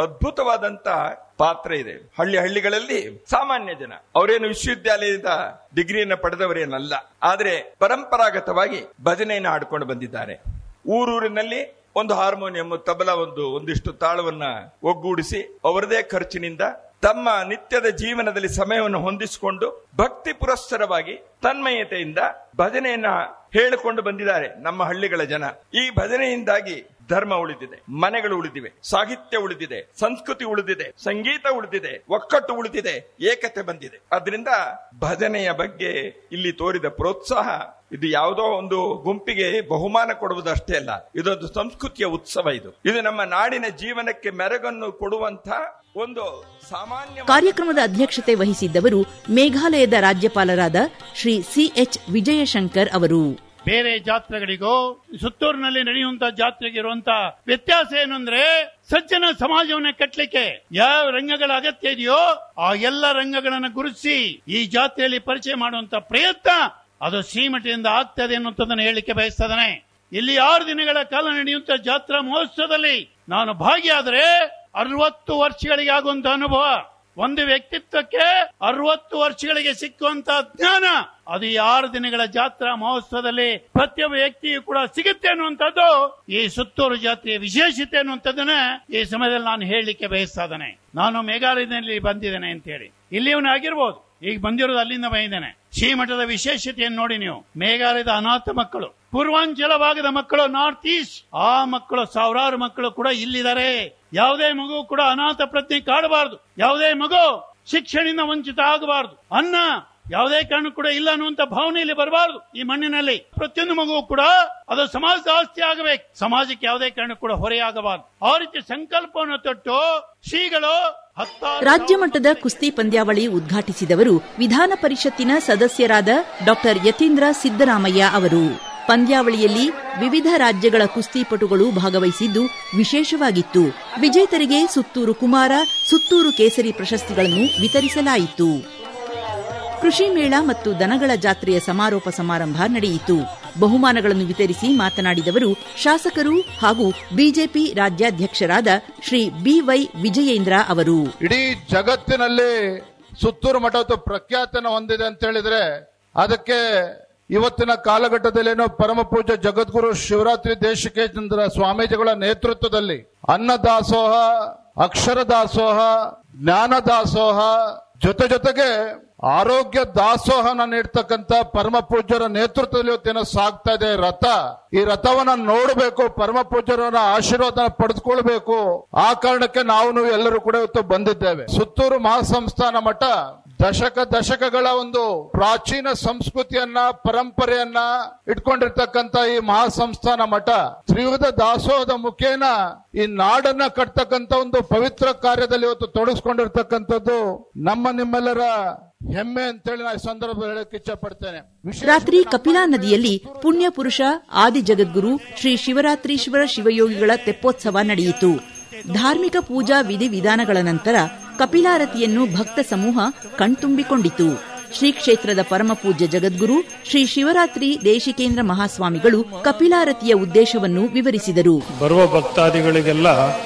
ಅದ್ಭುತವಾದಂತ ಪಾತ್ರ ಇದೆ. ಹಳ್ಳಿಗಳಲ್ಲಿ ಸಾಮಾನ್ಯ ಜನ, ಅವರೇನು ವಿಶ್ವವಿದ್ಯಾಲಯದ ಡಿಗ್ರಿಯನ್ನ ಪಡೆದವರೇನಲ್ಲ, ಆದ್ರೆ ಪರಂಪರಾಗತವಾಗಿ ಭಜನೆಯನ್ನು ಆಡ್ಕೊಂಡು ಬಂದಿದ್ದಾರೆ. ಊರೂರಿನಲ್ಲಿ ಒಂದು ಹಾರ್ಮೋನಿಯಂ, ತಬಲಾ, ಒಂದಿಷ್ಟು ತಾಳವನ್ನ ಒಗ್ಗೂಡಿಸಿ ಅವರದೇ ಖರ್ಚಿನಿಂದ ತಮ್ಮ ನಿತ್ಯದ ಜೀವನದಲ್ಲಿ ಸಮಯವನ್ನು ಹೊಂದಿಸಿಕೊಂಡು ಭಕ್ತಿ ಪುರಸ್ಸರವಾಗಿ ತನ್ಮಯತೆಯಿಂದ ಭಜನೆಯನ್ನ ಹೇಳಿಕೊಂಡು ಬಂದಿದ್ದಾರೆ ನಮ್ಮ ಹಳ್ಳಿಗಳ ಜನ. ಈ ಭಜನೆಯಿಂದಾಗಿ ಧರ್ಮ ಉಳಿದಿದೆ, ಮನೆಗಳು ಉಳಿದಿವೆ, ಸಾಹಿತ್ಯ ಉಳಿದಿದೆ, ಸಂಸ್ಕೃತಿ ಉಳಿದಿದೆ, ಸಂಗೀತ ಉಳಿದಿದೆ, ಒಕ್ಕಟ್ಟು ಉಳಿದಿದೆ, ಏಕತೆ ಬಂದಿದೆ. ಅದರಿಂದ ಭಜನೆಯ ಬಗ್ಗೆ ಇಲ್ಲಿ ತೋರಿದ ಪ್ರೋತ್ಸಾಹ ಇದು ಯಾವುದೋ ಒಂದು ಗುಂಪಿಗೆ ಬಹುಮಾನ ಕೊಡುವುದಷ್ಟೇ ಅಲ್ಲ, ಇದೊಂದು ಸಂಸ್ಕೃತಿಯ ಉತ್ಸವ. ಇದು ನಮ್ಮ ನಾಡಿನ ಜೀವನಕ್ಕೆ ಮೆರಗನ್ನು ಕೊಡುವಂತ ಒಂದು ಸಾಮಾನ್ಯ. ಕಾರ್ಯಕ್ರಮದ ಅಧ್ಯಕ್ಷತೆ ವಹಿಸಿದ್ದವರು ಮೇಘಾಲಯದ ರಾಜ್ಯಪಾಲರಾದ ಶ್ರೀ ಸಿಎಚ್ ವಿಜಯಶಂಕರ್ ಅವರು. ಬೇರೆ ಜಾತ್ರೆಗಳಿಗೂ ಸುತ್ತೂರಿನಲ್ಲಿ ನಡೆಯುವಂತಹ ಜಾತ್ರೆಗೆ ಇರುವಂತಹ ವ್ಯತ್ಯಾಸ ಏನು ಅಂದ್ರೆ, ಸಜ್ಜನ ಸಮಾಜವನ್ನ ಕಟ್ಟಲಿಕ್ಕೆ ಯಾವ ರಂಗಗಳ ಅಗತ್ಯ ಇದೆಯೋ ಆ ಎಲ್ಲ ರಂಗಗಳನ್ನು ಗುರುತಿಸಿ ಈ ಜಾತ್ರೆಯಲ್ಲಿ ಪರಿಚಯ ಮಾಡುವಂತ ಪ್ರಯತ್ನ ಅದು ಶ್ರೀಮಠದಿಂದ ಆಗ್ತದೆ ಅನ್ನುವಂಥದ್ದನ್ನು ಹೇಳಲಿಕ್ಕೆ ಬಯಸ್ತದಾನೆ. ಇಲ್ಲಿ 6 ದಿನಗಳ ಕಾಲ ನಡೆಯುವಂತ ಜಾತ್ರಾ ಮಹೋತ್ಸವದಲ್ಲಿ ನಾನು ಭಾಗಿಯಾದರೆ 60 ವರ್ಷಗಳಿಗೆ ಆಗುವಂತ ಅನುಭವ, ಒಂದು ವ್ಯಕ್ತಿತ್ವಕ್ಕೆ 60 ವರ್ಷಗಳಿಗೆ ಸಿಕ್ಕುವಂತಹ ಜ್ಞಾನ ಅದು 6 ದಿನಗಳ ಜಾತ್ರಾ ಮಹೋತ್ಸವದಲ್ಲಿ ಪ್ರತಿಯೊಬ್ಬ ವ್ಯಕ್ತಿಯು ಕೂಡ ಸಿಗುತ್ತೆ ಅನ್ನುವಂಥದ್ದು ಈ ಸುತ್ತೂರು ಜಾತ್ರೆಯ ವಿಶೇಷತೆ ಅನ್ನುವಂಥದ್ದನ್ನ ಈ ಸಮಯದಲ್ಲಿ ನಾನು ಹೇಳಲಿಕ್ಕೆ ಬಯಸ್ತಾ ಇದ್ದೇನೆ. ನಾನು ಮೇಘಾಲಯದಲ್ಲಿ ಬಂದಿದ್ದೇನೆ ಅಂತ ಹೇಳಿ, ಇಲ್ಲಿಯವನೇ ಆಗಿರ್ಬೋದು, ಈಗ ಬಂದಿರೋದು ಅಲ್ಲಿಂದ ಬಂದಿದ್ದೇನೆ. ಶ್ರೀಮಠದ ವಿಶೇಷತೆಯನ್ನು ನೋಡಿ ನೀವು. ಮೇಘಾಲಯದ ಅನಾಥ ಮಕ್ಕಳು, ಪೂರ್ವಾಂಚಲ ಭಾಗದ ಮಕ್ಕಳು, ನಾರ್ತ್ ಈಸ್ಟ್, ಆ ಮಕ್ಕಳು ಸಾವಿರಾರು ಮಕ್ಕಳು ಕೂಡ ಇಲ್ಲಿದ್ದಾರೆ. ಯಾವುದೇ ಮಗು ಕೂಡ ಅನಾಥ ಪ್ರಜ್ಞೆ ಕಾಡಬಾರದು, ಯಾವುದೇ ಮಗು ಶಿಕ್ಷಣದಿಂದ ವಂಚಿತ ಆಗಬಾರದು, ಅನ್ನ ಯಾವುದೇ ಕಾರಣ ಕೂಡ ಇಲ್ಲ ಅನ್ನುವಂತ ಭಾವನೆಯಲ್ಲಿ ಬರಬಾರದು. ಈ ಮಣ್ಣಿನಲ್ಲಿ ಪ್ರತಿಯೊಂದು ಮಗು ಕೂಡ ಅದು ಸಮಾಜದ ಆಸ್ತಿ ಆಗಬೇಕು, ಸಮಾಜಕ್ಕೆ ಯಾವುದೇ ಕಾರಣ ಕೂಡ ಹೊರೆಯಾಗಬಾರದು. ಆ ರೀತಿ ಸಂಕಲ್ಪವನ್ನು ತೊಟ್ಟು ಶ್ರೀಗಳು ರಾಜ್ಯ ಮಟ್ಟದ ಕುಸ್ತಿ ಪಂದ್ಯಾವಳಿ ಉದ್ಘಾಟಿಸಿದವರು ವಿಧಾನ ಪರಿಷತ್ತಿನ ಸದಸ್ಯರಾದ ಡಾಕ್ಟರ್ ಯತೀಂದ್ರ ಸಿದ್ದರಾಮಯ್ಯ ಅವರು. ಪಂದ್ಯಾವಳಿಯಲ್ಲಿ ವಿವಿಧ ರಾಜ್ಯಗಳ ಕುಸ್ತಿಪಟುಗಳು ಭಾಗವಹಿಸಿದ್ದು ವಿಶೇಷವಾಗಿತ್ತು. ವಿಜೇತರಿಗೆ ಸುತ್ತೂರು ಕುಮಾರ, ಸುತ್ತೂರು ಕೇಸರಿ ಪ್ರಶಸ್ತಿಗಳನ್ನು ವಿತರಿಸಲಾಯಿತು. ಕೃಷಿ ಮೇಳ ಮತ್ತು ದನಗಳ ಜಾತ್ರೆಯ ಸಮಾರೋಪ ಸಮಾರಂಭ ನಡೆಯಿತು. ಬಹುಮಾನಗಳನ್ನು ವಿತರಿಸಿ ಮಾತನಾಡಿದವರು ಶಾಸಕರು ಹಾಗೂ ಬಿಜೆಪಿ ರಾಜ್ಯಾಧ್ಯಕ್ಷರಾದ ಶ್ರೀ ಬಿವೈ ವಿಜಯೇಂದ್ರ ಅವರು. ಇಡೀ ಜಗತ್ತಿನಲ್ಲಿ ಸುತ್ತೂರು ಮಠ ಪ್ರಖ್ಯಾತನ ಹೊಂದಿದೆ ಅಂತ ಹೇಳಿದ್ರೆ ಅದಕ್ಕೆ ಇವತ್ತಿನ ಕಾಲಘಟ್ಟದಲ್ಲೇನೋ ಪರಮ ಪೂಜ್ಯ ಜಗದ್ಗುರು ಶಿವರಾತ್ರಿ ದೇಶಿಕೇಂದ್ರ ಸ್ವಾಮೀಜಿಗಳ ನೇತೃತ್ವದಲ್ಲಿ ಅನ್ನದಾಸೋಹ ಅಕ್ಷರ ದಾಸೋಹ, ಜ್ಞಾನ ದಾಸೋಹ, ಜೊತೆಗೆ ಆರೋಗ್ಯ ದಾಸೋಹನ ನೀಡ್ತಕ್ಕಂಥ ಪರಮ ಪೂಜ್ಯರ ನೇತೃತ್ವದಲ್ಲಿ ಇವತ್ತೇನೋ ಸಾಗ್ತಾ ಇದೆ ರಥ. ಈ ರಥವನ್ನ ನೋಡಬೇಕು, ಪರಮ ಪೂಜ್ಯರನ್ನ ಆಶೀರ್ವಾದ ಪಡೆದುಕೊಳ್ಬೇಕು. ಆ ಕಾರಣಕ್ಕೆ ನಾವು ಎಲ್ಲರೂ ಕೂಡ ಇವತ್ತು ಬಂದಿದ್ದೇವೆ. ಸುತ್ತೂರು ಮಹಾಸಂಸ್ಥಾನ ಮಠ ದಶಕಗಳ ಒಂದು ಪ್ರಾಚೀನ ಸಂಸ್ಕೃತಿಯನ್ನ, ಪರಂಪರೆಯನ್ನ ಇಟ್ಕೊಂಡಿರ್ತಕ್ಕಂಥ ಈ ಮಹಾಸಂಸ್ಥಾನ ಮಠ ತ್ರಿವಿಧ ದಾಸೋಹದ ಮುಖೇನ ಈ ನಾಡನ್ನ ಕಟ್ತಕ್ಕಂಥ ಒಂದು ಪವಿತ್ರ ಕಾರ್ಯದಲ್ಲಿ ಇವತ್ತು ತೊಡಗಿಸ್ಕೊಂಡಿರ್ತಕ್ಕಂಥದ್ದು ನಿಮ್ಮೆಲ್ಲರ ಹೆಮ್ಮೆ ಅಂತೇಳಿ ನಾನು ಈ ಸಂದರ್ಭದಲ್ಲಿ ಹೇಳಕ್ಕೆ ಇಚ್ಛೆ ಪಡ್ತೇನೆ. ರಾತ್ರಿ ಕಪಿಲಾ ನದಿಯಲ್ಲಿ ಪುಣ್ಯ ಪುರುಷ ಆದಿ ಜಗದ್ಗುರು ಶ್ರೀ ಶಿವರಾತ್ರೀಶ್ವರ ಶಿವಯೋಗಿಗಳ ತೆಪ್ಪೋತ್ಸವ ನಡೆಯಿತು. ಧಾರ್ಮಿಕ ಪೂಜಾ ವಿಧಿವಿಧಾನಗಳ ನಂತರ ಕಪಿಲಾರತಿಯನ್ನು ಭಕ್ತ ಸಮೂಹ ಕಣ್ತುಂಬಿಕೊಂಡಿತು. ಶ್ರೀ ಕ್ಷೇತ್ರದ ಪರಮ ಪೂಜ್ಯ ಜಗದ್ಗುರು ಶ್ರೀ ಶಿವರಾತ್ರಿ ದೇಶಿಕೇಂದ್ರ ಮಹಾಸ್ವಾಮಿಗಳು ಕಪಿಲಾರತಿಯ ಉದ್ದೇಶವನ್ನು ವಿವರಿಸಿದರು. ಬರುವ ಭಕ್ತಾದಿಗಳಿಗೆಲ್ಲ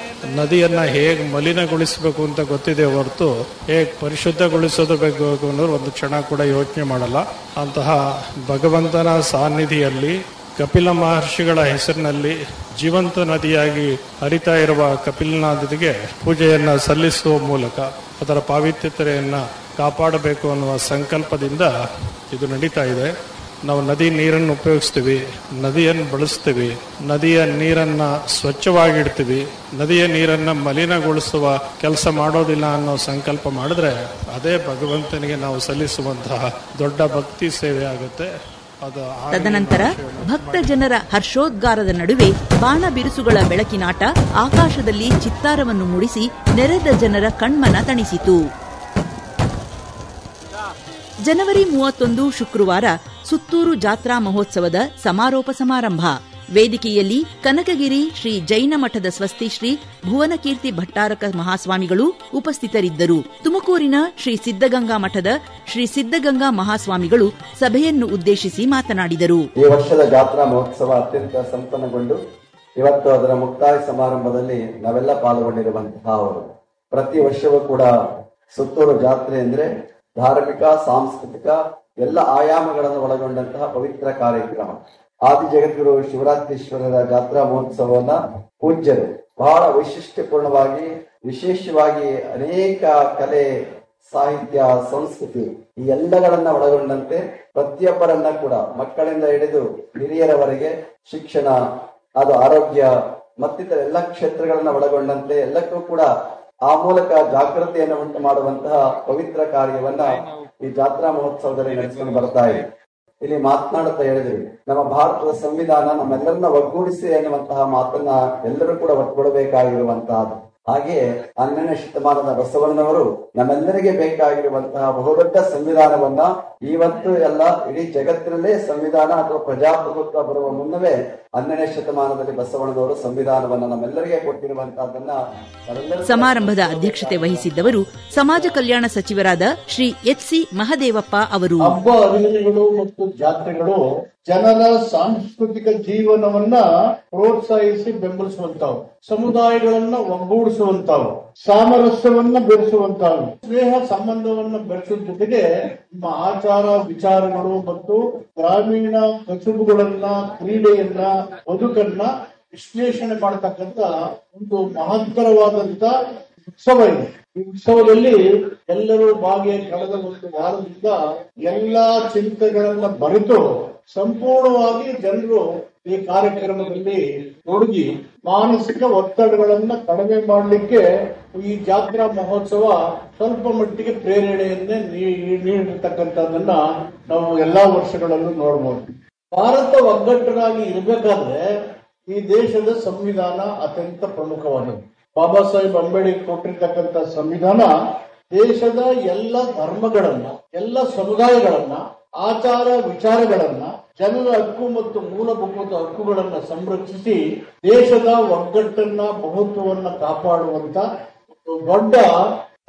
ನದಿಯನ್ನ ಹೇಗೆ ಮಲಿನಗೊಳಿಸಬೇಕು ಅಂತ ಗೊತ್ತಿದೆ ಹೊರತು ಹೇಗೆ ಪರಿಶುದ್ಧಗೊಳಿಸೋದು ಬೇಕು ಅನ್ನೋರು ಒಂದು ಕ್ಷಣ ಕೂಡ ಯೋಚನೆ ಮಾಡಲ್ಲ. ಅಂತಹ ಭಗವಂತನ ಸಾನ್ನಿಧಿಯಲ್ಲಿ ಕಪಿಲ ಮಹರ್ಷಿಗಳ ಹೆಸರಿನಲ್ಲಿ ಜೀವಂತ ನದಿಯಾಗಿ ಹರಿತಾ ಇರುವ ಕಪಿಲಾ ನದಿಗೆ ಪೂಜೆಯನ್ನ ಸಲ್ಲಿಸುವ ಮೂಲಕ ಅದರ ಪಾವಿತ್ರ್ಯತೆಯನ್ನ ಕಾಪಾಡಬೇಕು ಅನ್ನುವ ಸಂಕಲ್ಪದಿಂದ ಇದು ನಡೀತಾ ಇದೆ. ನಾವು ನದಿ ನೀರನ್ನು ಉಪಯೋಗಿಸ್ತೀವಿ, ನದಿಯನ್ನು ಬಳಸ್ತೀವಿ, ನದಿಯ ನೀರನ್ನ ಸ್ವಚ್ಛವಾಗಿಡ್ತೀವಿ, ನದಿಯ ನೀರನ್ನ ಮಲಿನಗೊಳಿಸುವ ಕೆಲಸ ಮಾಡೋದಿಲ್ಲ ಅನ್ನೋ ಸಂಕಲ್ಪ ಮಾಡಿದ್ರೆ ಅದೇ ಭಗವಂತನಿಗೆ ನಾವು ಸಲ್ಲಿಸುವಂತಹ ದೊಡ್ಡ ಭಕ್ತಿ ಸೇವೆ ಆಗುತ್ತೆ. ತದನಂತರ ಭಕ್ತ ಜನರ ಹರ್ಷೋದ್ಗಾರದ ನಡುವೆ ಬಾಣ ಬಿರುಸುಗಳ ಬೆಳಕಿನಾಟ ಆಕಾಶದಲ್ಲಿ ಚಿತ್ತಾರವನ್ನು ಮೂಡಿಸಿ ನೆರೆದ ಜನರ ಕಣ್ಮನ ತಣಿಸಿತು. ಜನವರಿ 31 ಶುಕ್ರವಾರ ಸುತ್ತೂರು ಜಾತ್ರಾ ಮಹೋತ್ಸವದ ಸಮಾರೋಪ ಸಮಾರಂಭ. ವೇದಿಕೆಯಲ್ಲಿ ಕನಕಗಿರಿ ಶ್ರೀ ಜೈನ ಮಠದ ಸ್ವಸ್ತಿ ಶ್ರೀ ಭುವನಕೀರ್ತಿ ಭಟ್ಟಾರಕ ಮಹಾಸ್ವಾಮಿಗಳು ಉಪಸ್ಥಿತರಿದ್ದರು. ತುಮಕೂರಿನ ಶ್ರೀ ಸಿದ್ದಗಂಗಾ ಮಠದ ಶ್ರೀ ಸಿದ್ದಗಂಗಾ ಮಹಾಸ್ವಾಮಿಗಳು ಸಭೆಯನ್ನು ಉದ್ದೇಶಿಸಿ ಮಾತನಾಡಿದರು. ಈ ವರ್ಷದ ಜಾತ್ರಾ ಮಹೋತ್ಸವ ಅತ್ಯಂತ ಸಂಪನ್ನಗೊಂಡು ಇವತ್ತು ಅದರ ಮುಕ್ತಾಯ ಸಮಾರಂಭದಲ್ಲಿ ನಾವೆಲ್ಲ ಪಾಲ್ಗೊಂಡಿರುವಂತಹ ಅವರು. ಪ್ರತಿ ವರ್ಷವೂ ಕೂಡ ಸುತ್ತೂರು ಜಾತ್ರೆ ಅಂದ್ರೆ ಧಾರ್ಮಿಕ, ಸಾಂಸ್ಕೃತಿಕ ಎಲ್ಲ ಆಯಾಮಗಳನ್ನು ಒಳಗೊಂಡಂತಹ ಪವಿತ್ರ ಕಾರ್ಯಕ್ರಮ. ಆದಿ ಜಗದ್ಗುರು ಶಿವರಾತ್ರೀಶ್ವರರ ಜಾತ್ರಾ ಮಹೋತ್ಸವವನ್ನ ಪೂಜ್ಯರು ಬಹಳ ವೈಶಿಷ್ಟ್ಯಪೂರ್ಣವಾಗಿ, ವಿಶೇಷವಾಗಿ ಅನೇಕ ಕಲೆ, ಸಾಹಿತ್ಯ, ಸಂಸ್ಕೃತಿ ಈ ಎಲ್ಲಗಳನ್ನ ಒಳಗೊಂಡಂತೆ ಪ್ರತಿಯೊಬ್ಬರನ್ನ ಕೂಡ ಮಕ್ಕಳಿಂದ ಹಿಡಿದು ಹಿರಿಯರವರೆಗೆ ಶಿಕ್ಷಣ, ಅದು ಆರೋಗ್ಯ ಮತ್ತಿತರ ಎಲ್ಲ ಕ್ಷೇತ್ರಗಳನ್ನ ಒಳಗೊಂಡಂತೆ ಎಲ್ಲಕ್ಕೂ ಕೂಡ ಆ ಮೂಲಕ ಜಾಗೃತಿಯನ್ನು ಉಂಟು ಮಾಡುವಂತಹ ಪವಿತ್ರ ಕಾರ್ಯವನ್ನ ಈ ಜಾತ್ರಾ ಮಹೋತ್ಸವದಲ್ಲಿ ನಡೆಸಿಕೊಂಡು ಬರ್ತಾ ಇದೆ. ಇಲ್ಲಿ ಮಾತನಾಡುತ್ತಾ ಹೇಳಿದ್ರಿ, ನಮ್ಮ ಭಾರತದ ಸಂವಿಧಾನ ನಮ್ಮೆಲ್ಲರನ್ನ ಒಗ್ಗೂಡಿಸಿ ಎನ್ನುವಂತಹ ಮಾತನ್ನ ಎಲ್ಲರೂ ಕೂಡ ಒಟ್ಟುಕೊಡಬೇಕಾಗಿರುವಂತಹದ್ದು. ಹಾಗೆಯೇ 12ನೇ ಶತಮಾನದ ಬಸವಣ್ಣನವರು ನಮ್ಮೆಲ್ಲರಿಗೆ ಬೇಕಾಗಿರುವಂತಹ ಬಹುದೊಡ್ಡ ಸಂವಿಧಾನವನ್ನ ಇವತ್ತು ಎಲ್ಲ ಇಡೀ ಜಗತ್ತಿನಲ್ಲೇ ಸಂವಿಧಾನ ಅಥವಾ ಪ್ರಜಾಪ್ರಭುತ್ವ ಬರುವ ಮುನ್ನವೇ 12ನೇ ಶತಮಾನದಲ್ಲಿ ಬಸವಣ್ಣನವರು ಸಂವಿಧಾನವನ್ನ ನಮ್ಮೆಲ್ಲರಿಗೆ ಕೊಟ್ಟಿರುವಂತಹದನ್ನ ಸಮಾರಂಭದ ಅಧ್ಯಕ್ಷತೆ ವಹಿಸಿದ್ದವರು ಸಮಾಜ ಕಲ್ಯಾಣ ಸಚಿವರಾದ ಶ್ರೀ ಎಚ್.ಸಿ. ಮಹದೇವಪ್ಪ ಅವರು. ಹಬ್ಬ ಹರಿದಿನಗಳು ಮತ್ತು ಜಾತ್ರೆಗಳು ಜನರ ಸಾಂಸ್ಕೃತಿಕ ಜೀವನವನ್ನ ಪ್ರೋತ್ಸಾಹಿಸಿ ಬೆಂಬಲಿಸುವಂತಾವು, ಸಮುದಾಯಗಳನ್ನ ಒಗ್ಗೂಡಿಸುವಂತಾವು, ಸಾಮರಸ್ಯವನ್ನ ಬೆಳೆಸುವಂತಾವು, ಸ್ನೇಹ ಸಂಬಂಧವನ್ನ ಬೆಳೆಸುವ ಜೊತೆಗೆ ನಿಮ್ಮ ಆಚಾರ ವಿಚಾರಗಳು ಮತ್ತು ಗ್ರಾಮೀಣ ಕಸುಬುಗಳನ್ನ, ಕ್ರೀಡೆಯನ್ನ, ಬದುಕನ್ನ ವಿಶ್ಲೇಷಣೆ ಮಾಡತಕ್ಕಂತ ಒಂದು ಮಹತ್ತರವಾದಂತ ಉತ್ಸವ ಇದೆ. ಈ ಉತ್ಸವದಲ್ಲಿ ಎಲ್ಲರೂ ಭಾಗಿಯಾಗಿ ಕಳೆದ ಒಂದು ವಾರದಿಂದ ಎಲ್ಲಾ ಚಿಂತೆಗಳನ್ನ ಬರೆದು ಸಂಪೂರ್ಣವಾಗಿ ಜನರು ಈ ಕಾರ್ಯಕ್ರಮದಲ್ಲಿ ತೊಡಗಿ ಮಾನಸಿಕ ಒತ್ತಡಗಳನ್ನ ಕಡಿಮೆ ಮಾಡಲಿಕ್ಕೆ ಈ ಜಾತ್ರಾ ಮಹೋತ್ಸವ ಸ್ವಲ್ಪ ಮಟ್ಟಿಗೆ ಪ್ರೇರಣೆಯನ್ನೇ ನೀಡಿರ್ತಕ್ಕಂಥದ್ದನ್ನ ನಾವು ಎಲ್ಲಾ ವರ್ಷಗಳಲ್ಲೂ ನೋಡಬಹುದು. ಭಾರತ ಒಗ್ಗಟ್ಟನಾಗಿ ಇರಬೇಕಾದ್ರೆ ಈ ದೇಶದ ಸಂವಿಧಾನ ಅತ್ಯಂತ ಪ್ರಮುಖವಾದದ್ದು. ಬಾಬಾ ಸಾಹೇಬ್ ಅಂಬೇಡ್ಕರ್ ಕೊಟ್ಟಿರ್ತಕ್ಕಂಥ ಸಂವಿಧಾನ ದೇಶದ ಎಲ್ಲ ಧರ್ಮಗಳನ್ನ, ಎಲ್ಲ ಸಮುದಾಯಗಳನ್ನ, ಆಚಾರ ವಿಚಾರಗಳನ್ನ, ಜನರ ಹಕ್ಕು ಮತ್ತು ಮೂಲಭೂತ ಹಕ್ಕುಗಳನ್ನ ಸಂರಕ್ಷಿಸಿ ದೇಶದ ಒಗ್ಗಟ್ಟನ್ನ, ಬಹುತ್ವವನ್ನ ಕಾಪಾಡುವಂತ ದೊಡ್ಡ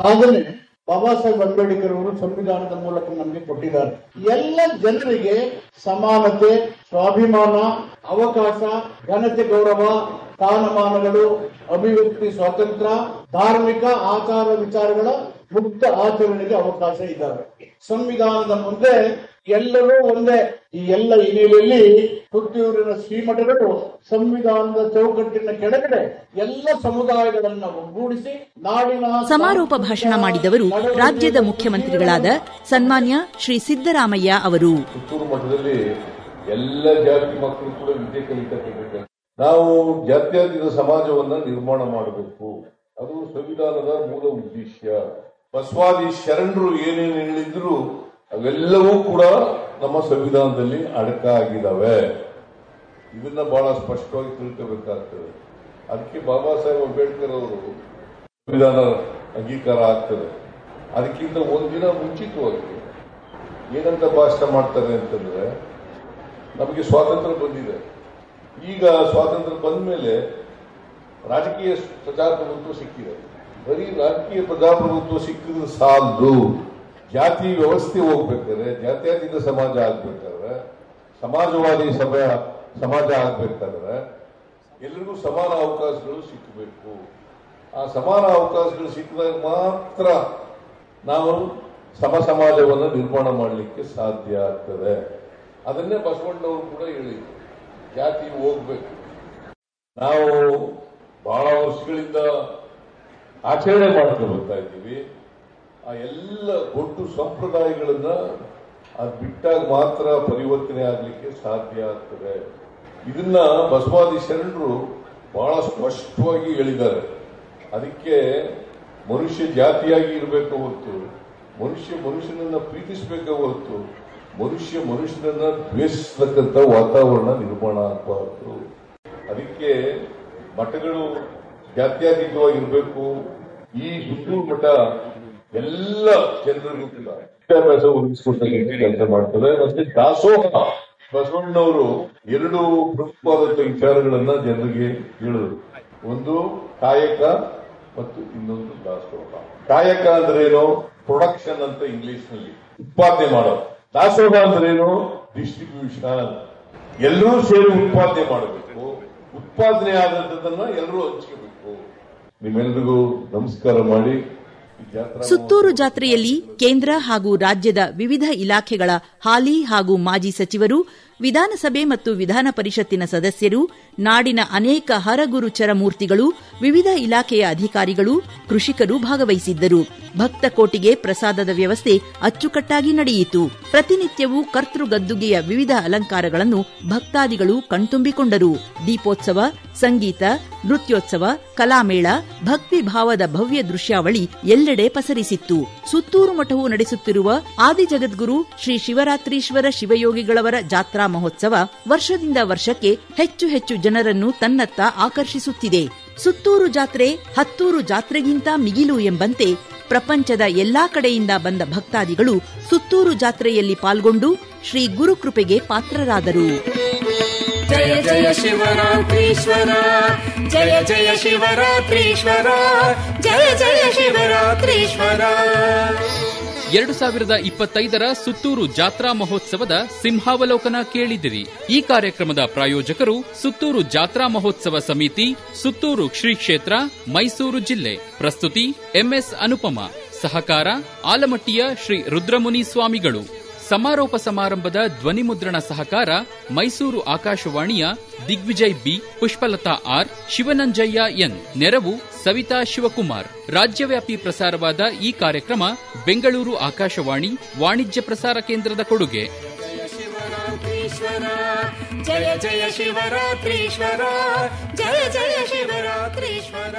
ಸಾಧನೆ ಬಾಬಾ ಸಾಹೇಬ್ ಅಂಬೇಡ್ಕರ್ ಅವರು ಸಂವಿಧಾನದ ಮೂಲಕ ನಮಗೆ ಕೊಟ್ಟಿದ್ದಾರೆ. ಎಲ್ಲ ಜನರಿಗೆ ಸಮಾನತೆ, ಸ್ವಾಭಿಮಾನ, ಅವಕಾಶ, ಘನತೆ, ಗೌರವ, ಸ್ಥಾನಮಾನಗಳು, ಅಭಿವ್ಯಕ್ತಿ ಸ್ವಾತಂತ್ರ್ಯ, ಧಾರ್ಮಿಕ ಆಚಾರ ವಿಚಾರಗಳ ಮುಕ್ತ ಆಚರಣೆಗೆ ಅವಕಾಶ ಇದ್ದಾವೆ. ಸಂವಿಧಾನದ ಮುಂದೆ ಎಲ್ಲರೂ ಒಂದೇ. ಈ ಎಲ್ಲ ಹಿನ್ನೆಲೆಯಲ್ಲಿ ಸುತ್ತೂರಿನ ಶ್ರೀಮಠಗಳು ಸಂವಿಧಾನದ ಚೌಕಟ್ಟಿನ ಕೆಳಗಡೆ ಎಲ್ಲ ಸಮುದಾಯಗಳನ್ನ ಒಗ್ಗೂಡಿಸಿ ನಾಡಿನ ಸಮಾರೋಪ ಭಾಷಣ ಮಾಡಿದವರು ರಾಜ್ಯದ ಮುಖ್ಯಮಂತ್ರಿಗಳಾದ ಸನ್ಮಾನ್ಯ ಶ್ರೀ ಸಿದ್ದರಾಮಯ್ಯ ಅವರು. ಸುತ್ತೂರು ಮಠದಲ್ಲಿ ಎಲ್ಲ ಜಾತಿ ಮಕ್ಕಳು ಕೂಡ ವಿದ್ಯೆ ಕಲಿತಬೇಕು. ನಾವು ಜಾತ್ಯತೀತ ಸಮಾಜವನ್ನ ನಿರ್ಮಾಣ ಮಾಡಬೇಕು. ಅದು ಸಂವಿಧಾನದ ಮೂಲ ಉದ್ದೇಶ. ಬಸವಾದಿ ಶರಣರು ಏನೇನು ಹೇಳಿದ್ರು ಅವೆಲ್ಲವೂ ಕೂಡ ನಮ್ಮ ಸಂವಿಧಾನದಲ್ಲಿ ಅಡಕ ಆಗಿದ್ದಾವೆ. ಇದನ್ನ ಬಹಳ ಸ್ಪಷ್ಟವಾಗಿ ತಿಳ್ಕೋಬೇಕಾಗ್ತದೆ. ಅದಕ್ಕೆ ಬಾಬಾ ಸಾಹೇಬ್ ಅಂಬೇಡ್ಕರ್ ಅವರು ಸಂವಿಧಾನ ಅಂಗೀಕಾರ ಆಗ್ತದೆ. ಅದಕ್ಕಿಂತ ಒಂದಿನ ಮುಂಚಿತವಾಗಿ ಏನಂತ ಭಾಷಣ ಮಾಡ್ತಾರೆ ಅಂತಂದ್ರೆ, ನಮಗೆ ಸ್ವಾತಂತ್ರ್ಯ ಬಂದಿದೆ. ಈಗ ಸ್ವಾತಂತ್ರ್ಯ ಬಂದ ಮೇಲೆ ರಾಜಕೀಯ ಪ್ರಜಾಪ್ರಭುತ್ವ ಸಿಕ್ಕಿದೆ. ಬರೀ ರಾಜಕೀಯ ಪ್ರಜಾಪ್ರಭುತ್ವ ಸಿಕ್ಕಿದ್ರೆ ಸಾಲದು. ಜಾತಿ ವ್ಯವಸ್ಥೆ ಹೋಗ್ಬೇಕಾದ್ರೆ, ಜಾತ್ಯತೀತ ಸಮಾಜ ಆಗ್ಬೇಕಾದ್ರೆ, ಸಮಾಜವಾದಿ ಸಮಾಜ ಆಗ್ಬೇಕಾದ್ರೆ ಎಲ್ರಿಗೂ ಸಮಾನ ಅವಕಾಶಗಳು ಸಿಕ್ಕಬೇಕು. ಆ ಸಮಾನ ಅವಕಾಶಗಳು ಸಿಕ್ಕಿದಾಗ ಮಾತ್ರ ನಾವು ಸಮಾಜವನ್ನು ನಿರ್ಮಾಣ ಮಾಡಲಿಕ್ಕೆ ಸಾಧ್ಯ ಆಗ್ತದೆ. ಅದನ್ನೇ ಬಸವಣ್ಣವರು ಕೂಡ ಹೇಳಿದ್ರು, ಜಾತಿ ಹೋಗ್ಬೇಕು. ನಾವು ಬಹಳ ವರ್ಷಗಳಿಂದ ಆಚರಣೆ ಮಾಡ್ತಾ ಬರ್ತಾ ಇದ್ದೀವಿ. ಆ ಎಲ್ಲ ಒಟ್ಟು ಸಂಪ್ರದಾಯಗಳನ್ನ ಅದು ಬಿಟ್ಟಾಗ ಮಾತ್ರ ಪರಿವರ್ತನೆ ಆಗಲಿಕ್ಕೆ ಸಾಧ್ಯ ಆಗ್ತದೆ. ಇದನ್ನ ಬಸವಾದಿ ಶರಣರು ಬಹಳ ಸ್ಪಷ್ಟವಾಗಿ ಹೇಳಿದ್ದಾರೆ. ಅದಕ್ಕೆ ಮನುಷ್ಯ ಜಾತಿಯಾಗಿ ಇರಬೇಕು ಹೊರತು ಮನುಷ್ಯನನ್ನ ಪ್ರೀತಿಸಬೇಕೇ ಹೊರತು ಮನುಷ್ಯನನ್ನ ದ್ವೇಷಿಸತಕ್ಕಂಥ ವಾತಾವರಣ ನಿರ್ಮಾಣ ಆಗಬಾರದು. ಅದಕ್ಕೆ ಮಠಗಳು ಜಾತ್ಯತೀತವಾಗಿರ್ಬೇಕು. ಈ ಸುತ್ತೂರು ಮಠ ಎಲ್ಲ ಜನರಿಗೂ ಕೂಡ ವಿದ್ಯಾಭ್ಯಾಸ ಒದಗಿಸಿಕೊಡ್ತಕ್ಕಂಥ ಕೆಲಸ ಮಾಡ್ತದೆ. ಮತ್ತೆ ದಾಸೋಹ, ಬಸವಣ್ಣವರು ಎರಡು ಪ್ರಮುಖವಾದಂತ ವಿಚಾರಗಳನ್ನ ಜನರಿಗೆ ಹೇಳಿದ್ರು. ಒಂದು ಕಾಯಕ ಮತ್ತು ಇನ್ನೊಂದು ದಾಸೋಹ. ಕಾಯಕ ಅಂದ್ರೇನು? ಪ್ರೊಡಕ್ಷನ್ ಅಂತ ಇಂಗ್ಲಿಷ್ ನಲ್ಲಿ, ಉತ್ಪಾದನೆ ಮಾಡೋದು. ದಾಸೋಹ ಅಂದ್ರೇನು? ಡಿಸ್ಟ್ರಿಬ್ಯೂಷನ್. ಎಲ್ಲರೂ ಸೇರಿ ಉತ್ಪಾದನೆ ಮಾಡಬೇಕು. ಉತ್ಪಾದನೆ ಆದಂತದನ್ನ ಎಲ್ಲರೂ ಹಂಚ್ಕೋಬೇಕು. ನಿಮ್ಮೆಲ್ಲರಿಗೂ ನಮಸ್ಕಾರ ಮಾಡಿ. ಸುತ್ತೂರು ಜಾತ್ರೆಯಲ್ಲಿ ಕೇಂದ್ರ ಹಾಗೂ ರಾಜ್ಯದ ವಿವಿಧ ಇಲಾಖೆಗಳ ಹಾಲಿ ಹಾಗೂ ಮಾಜಿ ಸಚಿವರು, ವಿಧಾನಸಭೆ ಮತ್ತು ವಿಧಾನ ಪರಿಷತ್ತಿನ ಸದಸ್ಯರು, ನಾಡಿನ ಅನೇಕ ಹರಗುರುಚರ ಮೂರ್ತಿಗಳು, ವಿವಿಧ ಇಲಾಖೆಯ ಅಧಿಕಾರಿಗಳು, ಕೃಷಿಕರು ಭಾಗವಹಿಸಿದ್ದರು. ಭಕ್ತ ಕೋಟಿಗೆ ಪ್ರಸಾದದ ವ್ಯವಸ್ಥೆ ಅಚ್ಚುಕಟ್ಟಾಗಿ ನಡೆಯಿತು. ಪ್ರತಿನಿತ್ಯವೂ ಕರ್ತೃಗದ್ದುಗೆಯ ವಿವಿಧ ಅಲಂಕಾರಗಳನ್ನು ಭಕ್ತಾದಿಗಳು ಕಣ್ತುಂಬಿಕೊಂಡರು. ದೀಪೋತ್ಸವ, ಸಂಗೀತ, ನೃತ್ಯೋತ್ಸವ, ಕಲಾಮೇಳ, ಭಕ್ತಿ ಭಾವದ ಭವ್ಯ ದೃಶ್ಯಾವಳಿ ಎಲ್ಲೆಡೆ ಪಸರಿಸಿತ್ತು. ಸುತ್ತೂರು ಮಠವು ನಡೆಸುತ್ತಿರುವ ಆದಿಜಗದ್ಗುರು ಶ್ರೀ ಶಿವರಾತ್ರೀಶ್ವರ ಶಿವಯೋಗಿಗಳವರ ಜಾತ್ರಾ ಮಹೋತ್ಸವ ವರ್ಷದಿಂದ ವರ್ಷಕ್ಕೆ ಹೆಚ್ಚು ಹೆಚ್ಚು ಜನರನ್ನು ತನ್ನತ್ತ ಆಕರ್ಷಿಸುತ್ತಿದೆ. ಸುತ್ತೂರು ಜಾತ್ರೆ ಹತ್ತೂರು ಜಾತ್ರೆಗಿಂತ ಮಿಗಿಲು ಎಂಬಂತೆ ಪ್ರಪಂಚದ ಎಲ್ಲಾ ಕಡೆಯಿಂದ ಬಂದ ಭಕ್ತಾದಿಗಳು ಸುತ್ತೂರು ಜಾತ್ರೆಯಲ್ಲಿ ಪಾಲ್ಗೊಂಡು ಶ್ರೀ ಗುರುಕೃಪೆಗೆ ಪಾತ್ರರಾದರು. ಜಯ ಜಯ ಶಿವರಾತ್ರೀಶ್ವರ, ಜಯ ಜಯ ಶಿವರಾತ್ರೀಶ್ವರ, ಜಯ ಜಯ ಶಿವರಾತ್ರೀಶ್ವರ. 2025ರ ಸುತ್ತೂರು ಜಾತ್ರಾ ಮಹೋತ್ಸವದ ಸಿಂಹಾವಲೋಕನ ಕೇಳಿದಿರಿ. ಈ ಕಾರ್ಯಕ್ರಮದ ಪ್ರಾಯೋಜಕರು ಸುತ್ತೂರು ಜಾತ್ರಾ ಮಹೋತ್ಸವ ಸಮಿತಿ, ಸುತ್ತೂರು ಶ್ರೀ ಕ್ಷೇತ್ರ, ಮೈಸೂರು ಜಿಲ್ಲೆ. ಪ್ರಸ್ತುತಿ ಎಂಎಸ್ ಅನುಪಮ. ಸಹಕಾರ ಆಲಮಟ್ಟಿಯ ಶ್ರೀ ರುದ್ರಮುನಿ ಸ್ವಾಮಿಗಳು. ಸಮಾರೋಪ ಸಮಾರಂಭದ ಧ್ವನಿಮುದ್ರಣ ಸಹಕಾರ ಮೈಸೂರು ಆಕಾಶವಾಣಿಯ Digvijay B, Pushpalatha R, Shivananjaiah N. ನೆರವು ಸವಿತಾ ಶಿವಕುಮಾರ್. ರಾಜ್ಯವ್ಯಾಪಿ ಪ್ರಸಾರವಾದ ಈ ಕಾರ್ಯಕ್ರಮ ಬೆಂಗಳೂರು ಆಕಾಶವಾಣಿ ವಾಣಿಜ್ಯ ಪ್ರಸಾರ ಕೇಂದ್ರದ ಕೊಡುಗೆ. ಜಯ ಜಯ ಶಿವರಾತ್ರೀಶ್ವರ, ಜಯ ಜಯ ಶಿವರಾತ್ರೀಶ್ವರ.